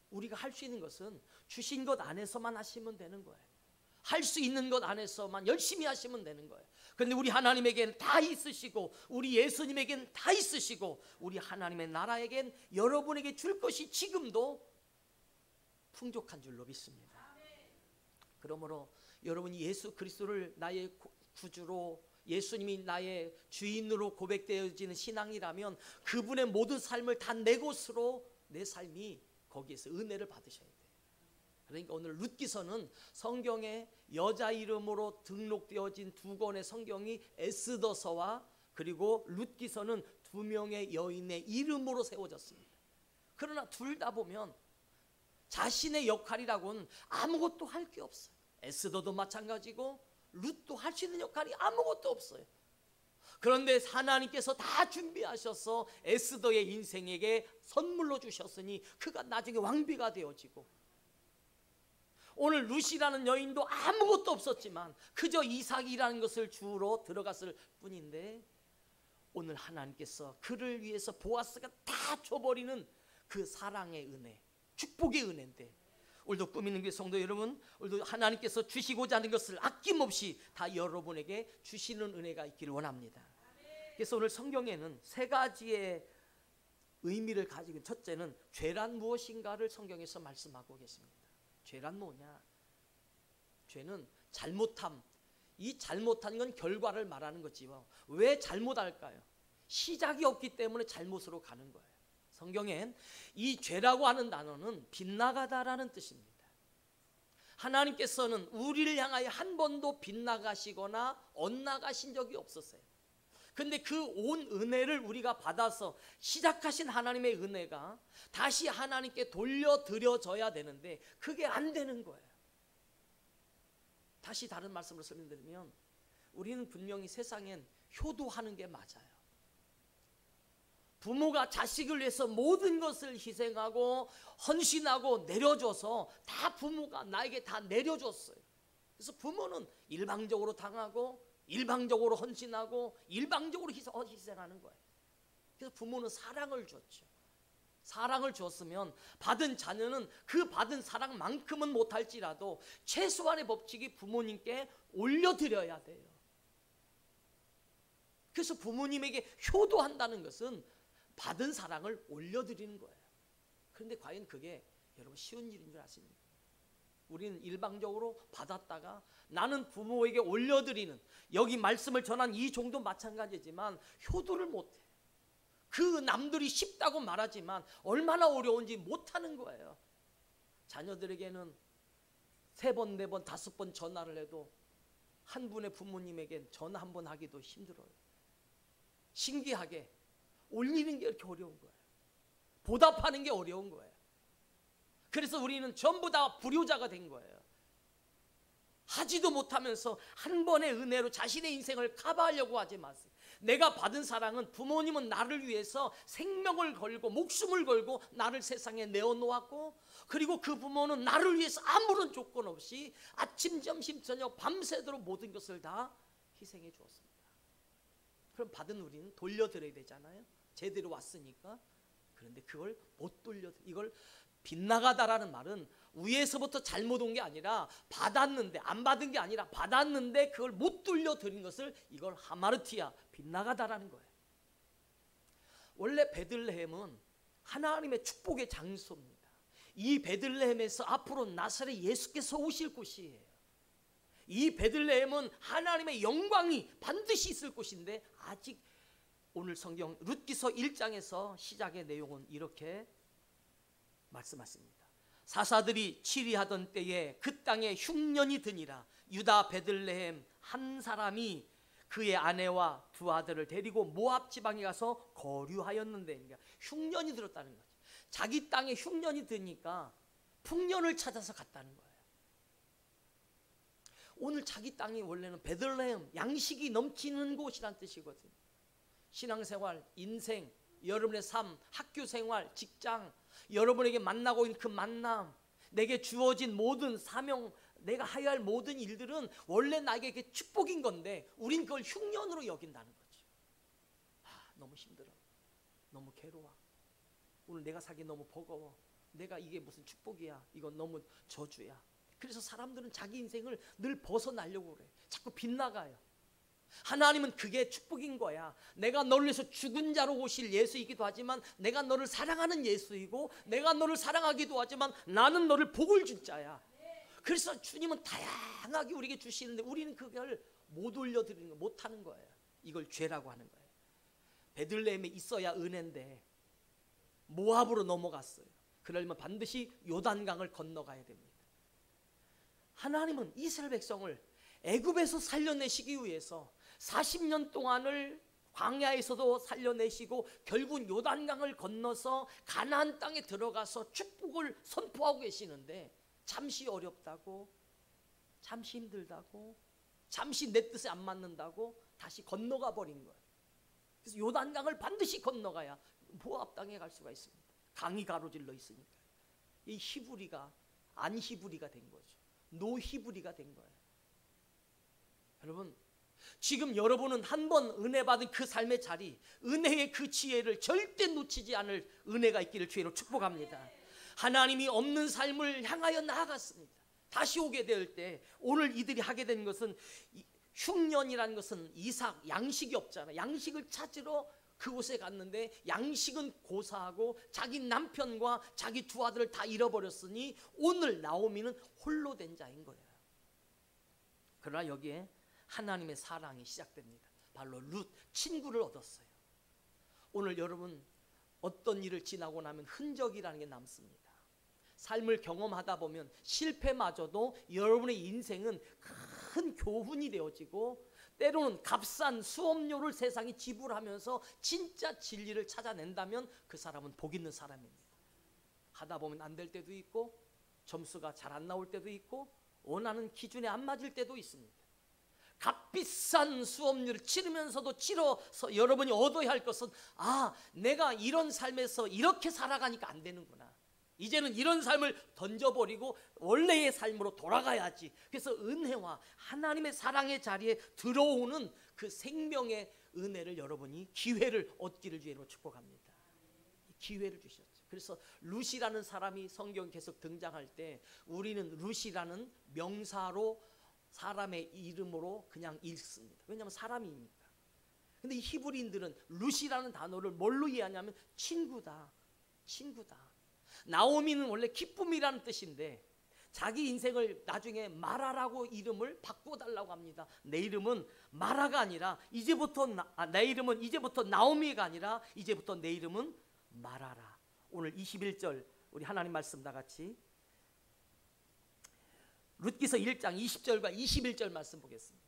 우리가 할 수 있는 것은 주신 것 안에서만 하시면 되는 거예요. 할 수 있는 것 안에서만 열심히 하시면 되는 거예요. 그런데 우리 하나님에게는 다 있으시고, 우리 예수님에게는 다 있으시고, 우리 하나님의 나라에겐 여러분에게 줄 것이 지금도 풍족한 줄로 믿습니다. 그러므로 여러분이 예수 그리스도를 나의 구주로, 예수님이 나의 주인으로 고백되어지는 신앙이라면 그분의 모든 삶을 다 내 것으로 내 삶이 거기에서 은혜를 받으셔야 돼요. 그러니까 오늘 룻기서는 성경에 여자 이름으로 등록되어진 두 권의 성경이 에스더서와 그리고 룻기서는 두 명의 여인의 이름으로 세워졌습니다. 그러나 둘 다 보면 자신의 역할이라고는 아무것도 할 게 없어요. 에스더도 마찬가지고 룻도 할 수 있는 역할이 아무것도 없어요. 그런데 하나님께서 다 준비하셔서 에스더의 인생에게 선물로 주셨으니 그가 나중에 왕비가 되어지고, 오늘 룻이라는 여인도 아무것도 없었지만 그저 이삭이라는 것을 주우러 들어갔을 뿐인데, 오늘 하나님께서 그를 위해서 보아스가 다 줘버리는 그 사랑의 은혜, 축복의 은혜인데, 오늘도 꿈있는 교회 성도 여러분, 오늘도 하나님께서 주시고자 하는 것을 아낌없이 다 여러분에게 주시는 은혜가 있기를 원합니다. 그래서 오늘 성경에는 세 가지의 의미를 가지고, 첫째는 죄란 무엇인가를 성경에서 말씀하고 계십니다. 죄란 뭐냐? 죄는 잘못함. 이 잘못한 건 결과를 말하는 거지요. 왜 잘못할까요? 시작이 없기 때문에 잘못으로 가는 거예요. 성경엔 이 죄라고 하는 단어는 빗나가다라는 뜻입니다. 하나님께서는 우리를 향하여 한 번도 빗나가시거나 엇나가신 적이 없었어요. 근데 그 온 은혜를 우리가 받아서 시작하신 하나님의 은혜가 다시 하나님께 돌려드려져야 되는데 그게 안 되는 거예요. 다시 다른 말씀으로 설명드리면, 우리는 분명히 세상엔 효도하는 게 맞아요. 부모가 자식을 위해서 모든 것을 희생하고 헌신하고 내려줘서 다 부모가 나에게 다 내려줬어요. 그래서 부모는 일방적으로 당하고 일방적으로 헌신하고 일방적으로 희생하는 거예요. 그래서 부모는 사랑을 줬죠. 사랑을 줬으면 받은 자녀는 그 받은 사랑만큼은 못할지라도 최소한의 법칙이 부모님께 올려드려야 돼요. 그래서 부모님에게 효도한다는 것은 받은 사랑을 올려드리는 거예요. 그런데 과연 그게 여러분 쉬운 일인 줄 아십니까? 우리는 일방적으로 받았다가 나는 부모에게 올려드리는, 여기 말씀을 전한 이 정도 마찬가지지만 효도를 못해. 그 남들이 쉽다고 말하지만 얼마나 어려운지 못하는 거예요. 자녀들에게는 3번, 4번, 5번 전화를 해도 한 분의 부모님에겐 전화 한 번 하기도 힘들어요. 신기하게 올리는 게 이렇게 어려운 거예요. 보답하는 게 어려운 거예요. 그래서 우리는 전부 다 불효자가 된 거예요. 하지도 못하면서 한 번의 은혜로 자신의 인생을 커버하려고 하지 마세요. 내가 받은 사랑은, 부모님은 나를 위해서 생명을 걸고 목숨을 걸고 나를 세상에 내어놓았고, 그리고 그 부모는 나를 위해서 아무런 조건 없이 아침, 점심, 저녁 밤새도록 모든 것을 다 희생해 주었습니다. 그럼 받은 우리는 돌려드려야 되잖아요. 제대로 왔으니까. 그런데 그걸 못 돌려드려. 이걸 빗나가다라는 말은 위에서부터 잘못 온 게 아니라 받았는데, 안 받은 게 아니라 받았는데 그걸 못 돌려드린 것을, 이걸 하마르티아, 빗나가다라는 거예요. 원래 베들레헴은 하나님의 축복의 장소입니다. 이 베들레헴에서 앞으로 나사렛 예수께서 오실 곳이에요. 이 베들레헴은 하나님의 영광이 반드시 있을 곳인데, 아직 오늘 성경 룻기서 1장에서 시작의 내용은 이렇게 말씀하십니다. 사사들이 치리하던 때에 그 땅에 흉년이 드니라. 유다 베들레헴 한 사람이 그의 아내와 2 아들을 데리고 모압 지방에 가서 거류하였는데, 그러니까 흉년이 들었다는 거죠. 자기 땅에 흉년이 드니까 풍년을 찾아서 갔다는 거예요. 오늘 자기 땅이 원래는 베들레헴, 양식이 넘치는 곳이란 뜻이거든요. 신앙생활, 인생, 여러분의 삶, 학교생활, 직장, 여러분에게 만나고 있는 그 만남, 내게 주어진 모든 사명, 내가 해야 할 모든 일들은 원래 나에게 축복인 건데 우린 그걸 흉년으로 여긴다는 거죠. 너무 힘들어, 너무 괴로워, 오늘 내가 살기 너무 버거워, 내가 이게 무슨 축복이야, 이건 너무 저주야. 그래서 사람들은 자기 인생을 늘 벗어나려고 그래. 자꾸 빗나가요. 하나님은 그게 축복인 거야. 내가 너를 위해서 죽은 자로 오실 예수이기도 하지만, 내가 너를 사랑하는 예수이고, 내가 너를 사랑하기도 하지만 나는 너를 복을 줄 자야. 그래서 주님은 다양하게 우리에게 주시는데 우리는 그걸 못 올려드리는 거, 못하는 거예요. 이걸 죄라고 하는 거예요. 베들레헴에 있어야 은혜인데 모압으로 넘어갔어요. 그러려면 반드시 요단강을 건너가야 됩니다. 하나님은 이스라엘 백성을 애굽에서 살려내시기 위해서 40년 동안을 광야에서도 살려내시고 결국 요단강을 건너서 가나안 땅에 들어가서 축복을 선포하고 계시는데, 잠시 어렵다고, 잠시 힘들다고, 잠시 내 뜻에 안 맞는다고 다시 건너가 버린 거예요. 그래서 요단강을 반드시 건너가야 모압 땅에 갈 수가 있습니다. 강이 가로질러 있으니까. 이 히브리가 안 히브리가 된 거죠. 노 히브리가 된 거예요. 여러분, 지금 여러분은 한 번 은혜 받은 그 삶의 자리, 은혜의 그 지혜를 절대 놓치지 않을 은혜가 있기를 주의로 축복합니다. 하나님이 없는 삶을 향하여 나아갔습니다. 다시 오게 될 때 오늘 이들이 하게 된 것은, 흉년이라는 것은 이삭, 양식이 없잖아. 양식을 찾으러 그곳에 갔는데 양식은 고사하고 자기 남편과 자기 2 아들을 다 잃어버렸으니 오늘 나오미는 홀로 된 자인 거예요. 그러나 여기에 하나님의 사랑이 시작됩니다. 바로 룻, 친구를 얻었어요. 오늘 여러분 어떤 일을 지나고 나면 흔적이라는 게 남습니다. 삶을 경험하다 보면 실패마저도 여러분의 인생은 큰 교훈이 되어지고, 때로는 값싼 수업료를 세상이 지불하면서 진짜 진리를 찾아낸다면 그 사람은 복 있는 사람입니다. 하다 보면 안 될 때도 있고, 점수가 잘 안 나올 때도 있고, 원하는 기준에 안 맞을 때도 있습니다. 값비싼 수업료를 치르면서도 치러서 여러분이 얻어야 할 것은, 내가 이런 삶에서 이렇게 살아가니까 안 되는구나, 이제는 이런 삶을 던져버리고 원래의 삶으로 돌아가야지. 그래서 은혜와 하나님의 사랑의 자리에 들어오는 그 생명의 은혜를, 여러분이 기회를 얻기를 주의로 축복합니다. 기회를 주셨죠. 그래서 룻이라는 사람이 성경 계속 등장할 때 우리는 룻이라는 명사로, 사람의 이름으로 그냥 읽습니다. 왜냐하면 사람이니까. 근데 이 히브리인들은 룻이라는 단어를 뭘로 이해하냐면 친구다, 친구다. 나오미는 원래 기쁨이라는 뜻인데 자기 인생을 나중에 마라라고 이름을 바꿔달라고 합니다. 내 이름은 마라가 아니라 내 이름은 이제부터 나오미가 아니라 이제부터 내 이름은 마라라. 오늘 21절 우리 하나님 말씀 다 같이 룻기서 1장 20절과 21절 말씀 보겠습니다.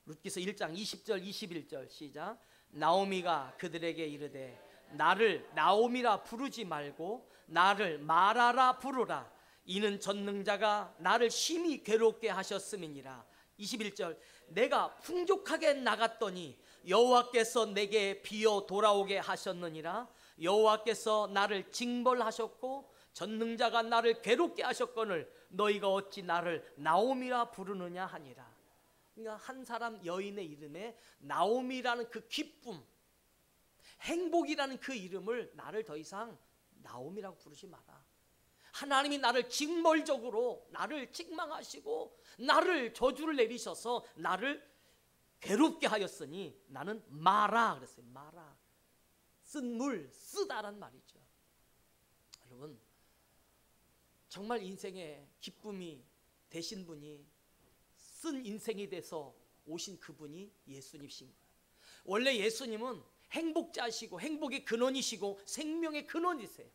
룻기서 1장 20절 21절 시작. 나오미가 그들에게 이르되 나를 나오미라 부르지 말고 나를 마라라 부르라. 이는 전능자가 나를 심히 괴롭게 하셨음이니라. 21절 내가 풍족하게 나갔더니 여호와께서 내게 비어 돌아오게 하셨느니라. 여호와께서 나를 징벌하셨고 전능자가 나를 괴롭게 하셨거늘 너희가 어찌 나를 나오미라 부르느냐 하니라. 그러니까 한 사람 여인의 이름에 나오미라는 그 기쁨, 행복이라는 그 이름을 나를 더 이상 나오미라고 부르지 마라. 하나님이 나를 징벌적으로 나를 책망하시고 나를 저주를 내리셔서 나를 괴롭게 하였으니 나는 마라 그랬어요. 마라. 쓴 물, 쓰다란 말이죠. 여러분 정말 인생의 기쁨이 되신 분이 쓴 인생이 돼서 오신 그분이 예수님이신 거예요. 원래 예수님은 행복자시고 행복의 근원이시고 생명의 근원이세요.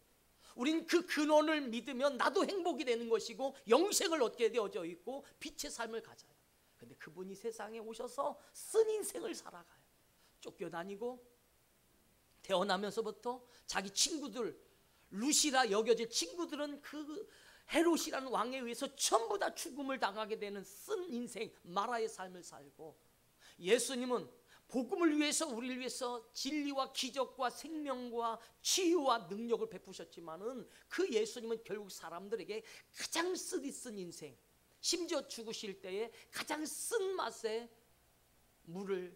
우린 그 근원을 믿으면 나도 행복이 되는 것이고 영생을 얻게 되어져 있고 빛의 삶을 가져요. 근데 그분이 세상에 오셔서 쓴 인생을 살아가요. 쫓겨다니고 태어나면서부터 자기 친구들 룻이라 여겨질 친구들은 그 헤롯이라는 왕에 의해서 전부 다 죽음을 당하게 되는 쓴 인생 마라의 삶을 살고 예수님은 복음을 위해서 우리를 위해서 진리와 기적과 생명과 치유와 능력을 베푸셨지만은 그 예수님은 결국 사람들에게 가장 쓴 인생 심지어 죽으실 때에 가장 쓴 맛의 물을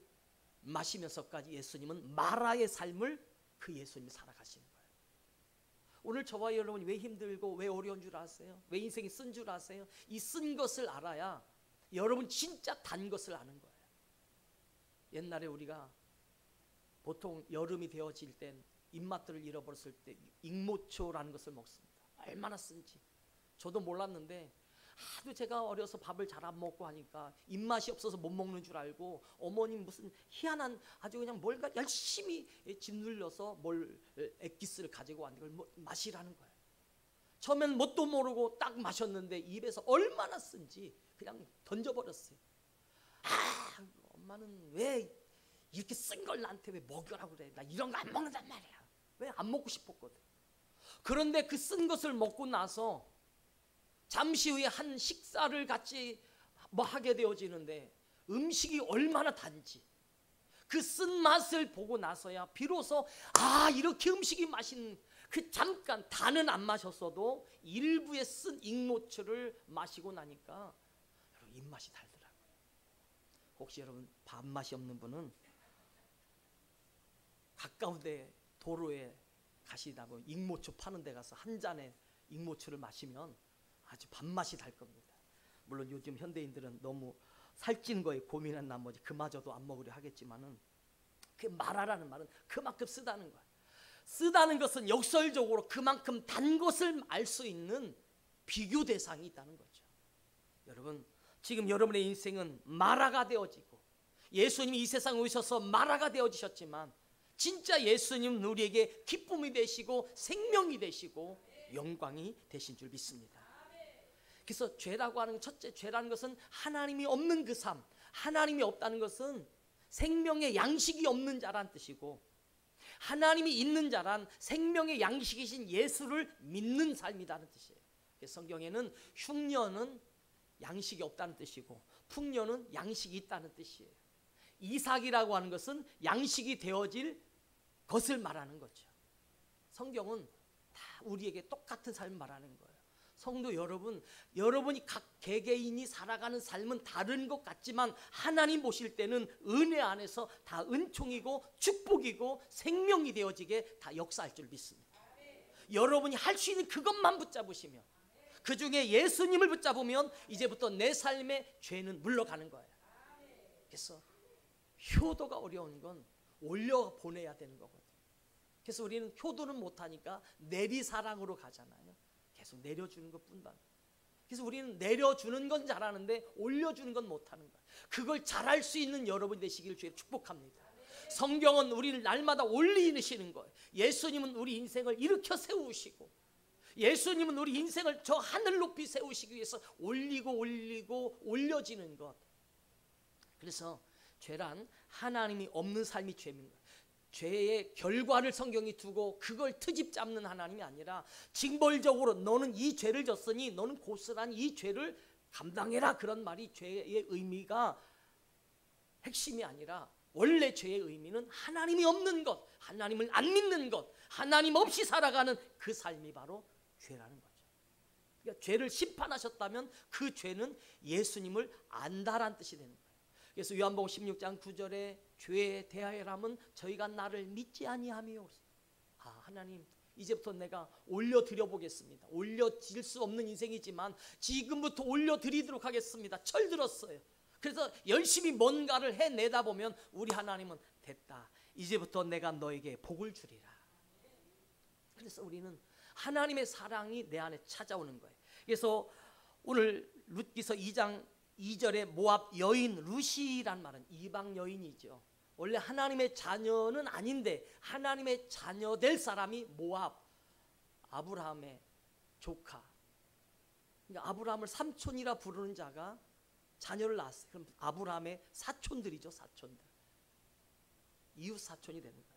마시면서까지 예수님은 마라의 삶을 그 예수님이 살아가시는 거예요. 오늘 저와 여러분이 왜 힘들고 왜 어려운 줄 아세요? 왜 인생이 쓴 줄 아세요? 이 쓴 것을 알아야 여러분 진짜 단 것을 아는 거예요. 옛날에 우리가 보통 여름이 되어질 땐 입맛들을 잃어버렸을 때 익모초라는 것을 먹습니다. 얼마나 쓴지 저도 몰랐는데 하도 제가 어려서 밥을 잘 안 먹고 하니까 입맛이 없어서 못 먹는 줄 알고 어머님 무슨 희한한 아주 그냥 뭘까 열심히 짓눌려서 액기스를 가지고 왔는데 그걸 마시라는 거예요. 처음엔 뭣도 모르고 딱 마셨는데 입에서 얼마나 쓴지 그냥 던져버렸어요. 엄마는 왜 이렇게 쓴 걸 나한테 왜 먹으라고 그래? 나 이런 거 안 먹는단 말이야. 왜 안 먹고 싶었거든. 그런데 그 쓴 것을 먹고 나서 잠시 후에 한 식사를 같이 하게 되어지는데 음식이 얼마나 단지 그 쓴 맛을 보고 나서야 비로소 이렇게 음식이 맛있는 그 잠깐 단은 안 마셨어도 일부의 쓴 익모초를 마시고 나니까 여러분 입맛이 달더라고요. 혹시 여러분 밥맛이 없는 분은 가까운 데 도로에 가시다 보면 익모초 파는 데 가서 한 잔에 익모초를 마시면 아주 밥맛이 달 겁니다. 물론 요즘 현대인들은 너무 살찐 거에 고민한 나머지 그마저도 안 먹으려 하겠지만은 그 마라라는 말은 그만큼 쓰다는 거예요. 쓰다는 것은 역설적으로 그만큼 단 것을 알 수 있는 비교 대상이 있다는 거죠. 여러분 지금 여러분의 인생은 마라가 되어지고 예수님이 이 세상에 오셔서 마라가 되어지셨지만 진짜 예수님은 우리에게 기쁨이 되시고 생명이 되시고 영광이 되신 줄 믿습니다. 그래서 죄라고 하는 첫째 죄라는 것은 하나님이 없는 그 삶, 하나님이 없다는 것은 생명의 양식이 없는 자란 뜻이고 하나님이 있는 자란 생명의 양식이신 예수를 믿는 삶이라는 뜻이에요. 그래서 성경에는 흉년은 양식이 없다는 뜻이고 풍년은 양식이 있다는 뜻이에요. 이삭이라고 하는 것은 양식이 되어질 것을 말하는 거죠. 성경은 다 우리에게 똑같은 삶을 말하는 거예요. 성도 여러분, 여러분이 각 개개인이 살아가는 삶은 다른 것 같지만 하나님 보실 때는 은혜 안에서 다 은총이고 축복이고 생명이 되어지게 다 역사할 줄 믿습니다. 여러분이 할 수 있는 그것만 붙잡으시면 그 중에 예수님을 붙잡으면 이제부터 내 삶의 죄는 물러가는 거예요. 그래서 효도가 어려운 건 올려 보내야 되는 거거든요. 그래서 우리는 효도는 못하니까 내리사랑으로 가잖아요. 계속 내려주는 것뿐만. 그래서 우리는 내려주는 건 잘하는데 올려주는 건 못하는 거예요. 그걸 잘할 수 있는 여러분 되시기를 주의 축복합니다. 성경은 우리를 날마다 올리시는 거예요. 예수님은 우리 인생을 일으켜 세우시고, 예수님은 우리 인생을 저 하늘 높이 세우시기 위해서 올리고 올려지는 것. 그래서 죄란 하나님이 없는 삶이 죄입니다. 죄의 결과를 성경이 두고 그걸 트집 잡는 하나님이 아니라 징벌적으로 너는 이 죄를 졌으니 너는 고스란히 이 죄를 감당해라, 그런 말이 죄의 의미가 핵심이 아니라, 원래 죄의 의미는 하나님이 없는 것, 하나님을 안 믿는 것, 하나님 없이 살아가는 그 삶이 바로 죄라는 거죠. 그러니까 죄를 심판하셨다면 그 죄는 예수님을 안다란 뜻이 되는 거예요. 그래서 요한복음 16장 9절에 죄에 대하여라면 저희가 나를 믿지 아니하며, 하나님 이제부터 내가 올려드려 보겠습니다. 올려질 수 없는 인생이지만 지금부터 올려드리도록 하겠습니다. 철들었어요. 그래서 열심히 뭔가를 해내다 보면 우리 하나님은 됐다, 이제부터 내가 너에게 복을 주리라. 그래서 우리는 하나님의 사랑이 내 안에 찾아오는 거예요. 그래서 오늘 룻기서 2장 2절에 모압 여인 루시란 말은 이방 여인이죠. 원래 하나님의 자녀는 아닌데 하나님의 자녀 될 사람이 모압, 아브라함의 조카. 그러니까 아브라함을 삼촌이라 부르는 자가 자녀를 낳았어요. 그럼 아브라함의 사촌들이죠. 사촌들, 이웃 사촌이 되는 거예요.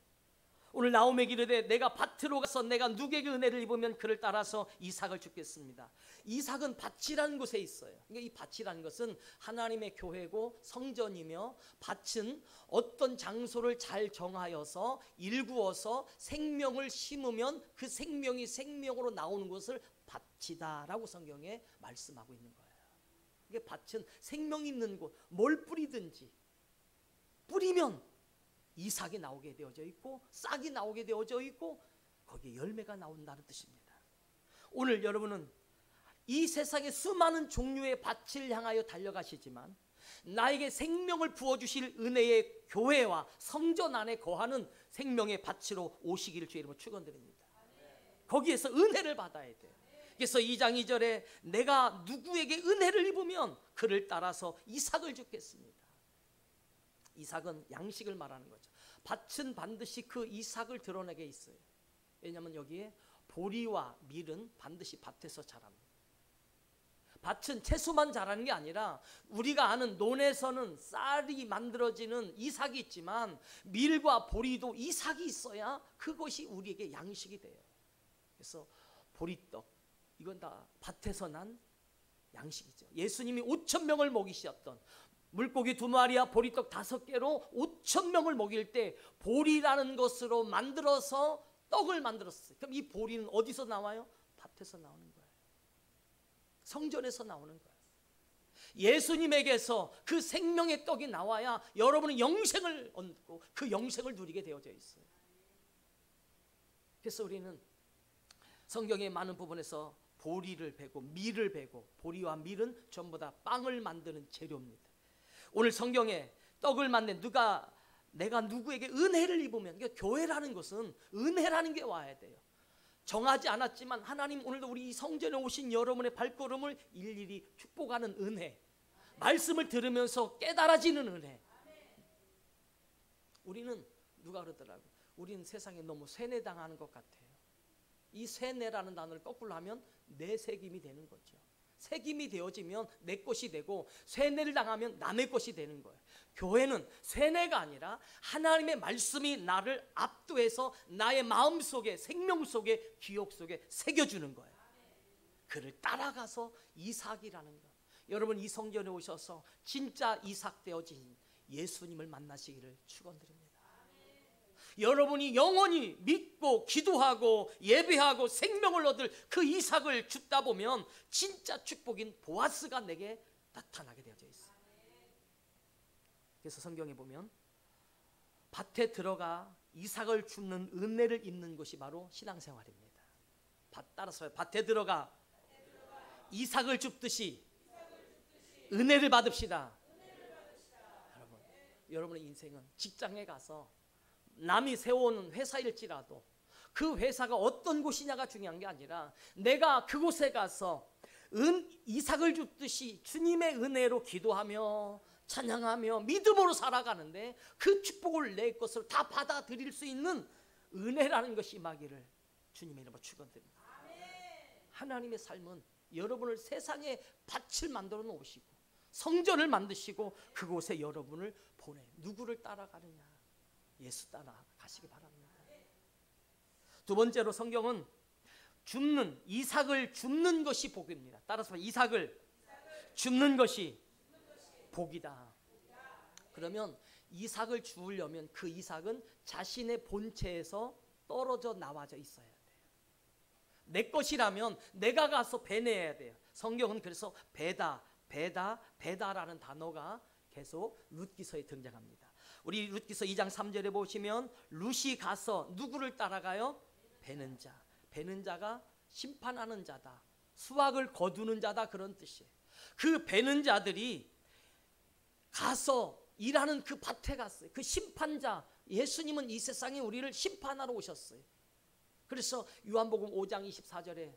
오늘 나오미가 이르되 내가 밭으로 가서 내가 누구에게 은혜를 입으면 그를 따라서 이삭을 주겠습니다. 이삭은 밭이라는 곳에 있어요. 그러니까 이 밭이라는 것은 하나님의 교회고 성전이며, 밭은 어떤 장소를 잘 정하여서 일구어서 생명을 심으면 그 생명이 생명으로 나오는 것을 밭이다라고 성경에 말씀하고 있는 거예요. 이게 밭은 생명 있는 곳, 뭘 뿌리든지 뿌리면 이삭이 나오게 되어져 있고 싹이 나오게 되어져 있고 거기에 열매가 나온다는 뜻입니다. 오늘 여러분은 이 세상의 수많은 종류의 밭을 향하여 달려가시지만 나에게 생명을 부어주실 은혜의 교회와 성전 안에 거하는 생명의 밭으로 오시기를 주의 이름으로 축원드립니다. 거기에서 은혜를 받아야 돼요. 그래서 2장 2절에 내가 누구에게 은혜를 입으면 그를 따라서 이삭을 주겠습니다. 이삭은 양식을 말하는 거죠. 밭은 반드시 그 이삭을 드러내게 있어요. 왜냐하면 여기에 보리와 밀은 반드시 밭에서 자랍니다. 밭은 채소만 자라는 게 아니라 우리가 아는 논에서는 쌀이 만들어지는 이삭이 있지만 밀과 보리도 이삭이 있어야 그것이 우리에게 양식이 돼요. 그래서 보리떡, 이건 다 밭에서 난 양식이죠. 예수님이 5,000명을 먹이셨던, 물고기 2마리와 보리떡 5개로 5,000명을 먹일 때 보리라는 것으로 만들어서 떡을 만들었어요. 그럼 이 보리는 어디서 나와요? 밭에서 나오는 거예요. 성전에서 나오는 거예요. 예수님에게서 그 생명의 떡이 나와야 여러분은 영생을 얻고 그 영생을 누리게 되어져 있어요. 그래서 우리는 성경의 많은 부분에서 보리를 베고 밀을 베고, 보리와 밀은 전부 다 빵을 만드는 재료입니다. 오늘 성경에 떡을 만든 내가 누구에게 은혜를 입으면, 그러니까 교회라는 것은 은혜라는 게 와야 돼요. 정하지 않았지만 하나님 오늘도 우리 이 성전에 오신 여러분의 발걸음을 일일이 축복하는 은혜, 말씀을 들으면서 깨달아지는 은혜. 우리는 누가 그러더라고요. 우리는 세상에 너무 세뇌당하는 것 같아요. 이 세뇌라는 단어를 거꾸로 하면 내 책임이 되는 거죠. 책임이 되어지면 내 것이 되고, 세뇌를 당하면 남의 것이 되는 거예요. 교회는 세뇌가 아니라 하나님의 말씀이 나를 압도해서 나의 마음 속에, 생명 속에, 기억 속에 새겨주는 거예요. 그를 따라가서 이삭이라는 것. 여러분 이 성전에 오셔서 진짜 이삭 되어진 예수님을 만나시기를 축원드립니다. 여러분이 영원히 믿고 기도하고 예배하고 생명을 얻을 그 이삭을 줍다 보면 진짜 축복인 보아스가 내게 나타나게 되어져 있어요. 그래서 성경에 보면 밭에 들어가 이삭을 줍는 은혜를 입는 것이 바로 신앙생활입니다. 따라서 밭에 들어가 이삭을 줍듯이 은혜를 받읍시다. 여러분, 여러분의 인생은 직장에 가서 남이 세워놓은 회사일지라도 그 회사가 어떤 곳이냐가 중요한 게 아니라 내가 그곳에 가서 이삭을 줍듯이 주님의 은혜로 기도하며 찬양하며 믿음으로 살아가는데 그 축복을 내 것으로 다 받아들일 수 있는 은혜라는 것이 임하기를 주님의 이름으로 축원드립니다. 하나님의 삶은 여러분을 세상에 밭을 만들어 놓으시고 성전을 만드시고 그곳에 여러분을 보내. 누구를 따라가느냐? 예수 따라가시기 바랍니다. 두 번째로 성경은 이삭을 줍는 것이 복입니다. 따라서 이삭을 줍는 것이 복이다. 그러면 이삭을 주우려면 그 이삭은 자신의 본체에서 떨어져 나와져 있어야 돼요. 내 것이라면 내가 가서 베내야 돼요. 성경은 그래서 베다라는 단어가 계속 룻기서에 등장합니다. 우리 룻기서 2장 3절에 보시면 룻이 가서 누구를 따라가요? 베는 자. 베는 자가 심판하는 자다, 수확을 거두는 자다, 그런 뜻이에요. 그 베는 자들이 가서 일하는 그 밭에 갔어요. 그 심판자, 예수님은 이 세상에 우리를 심판하러 오셨어요. 그래서 요한복음 5장 24절에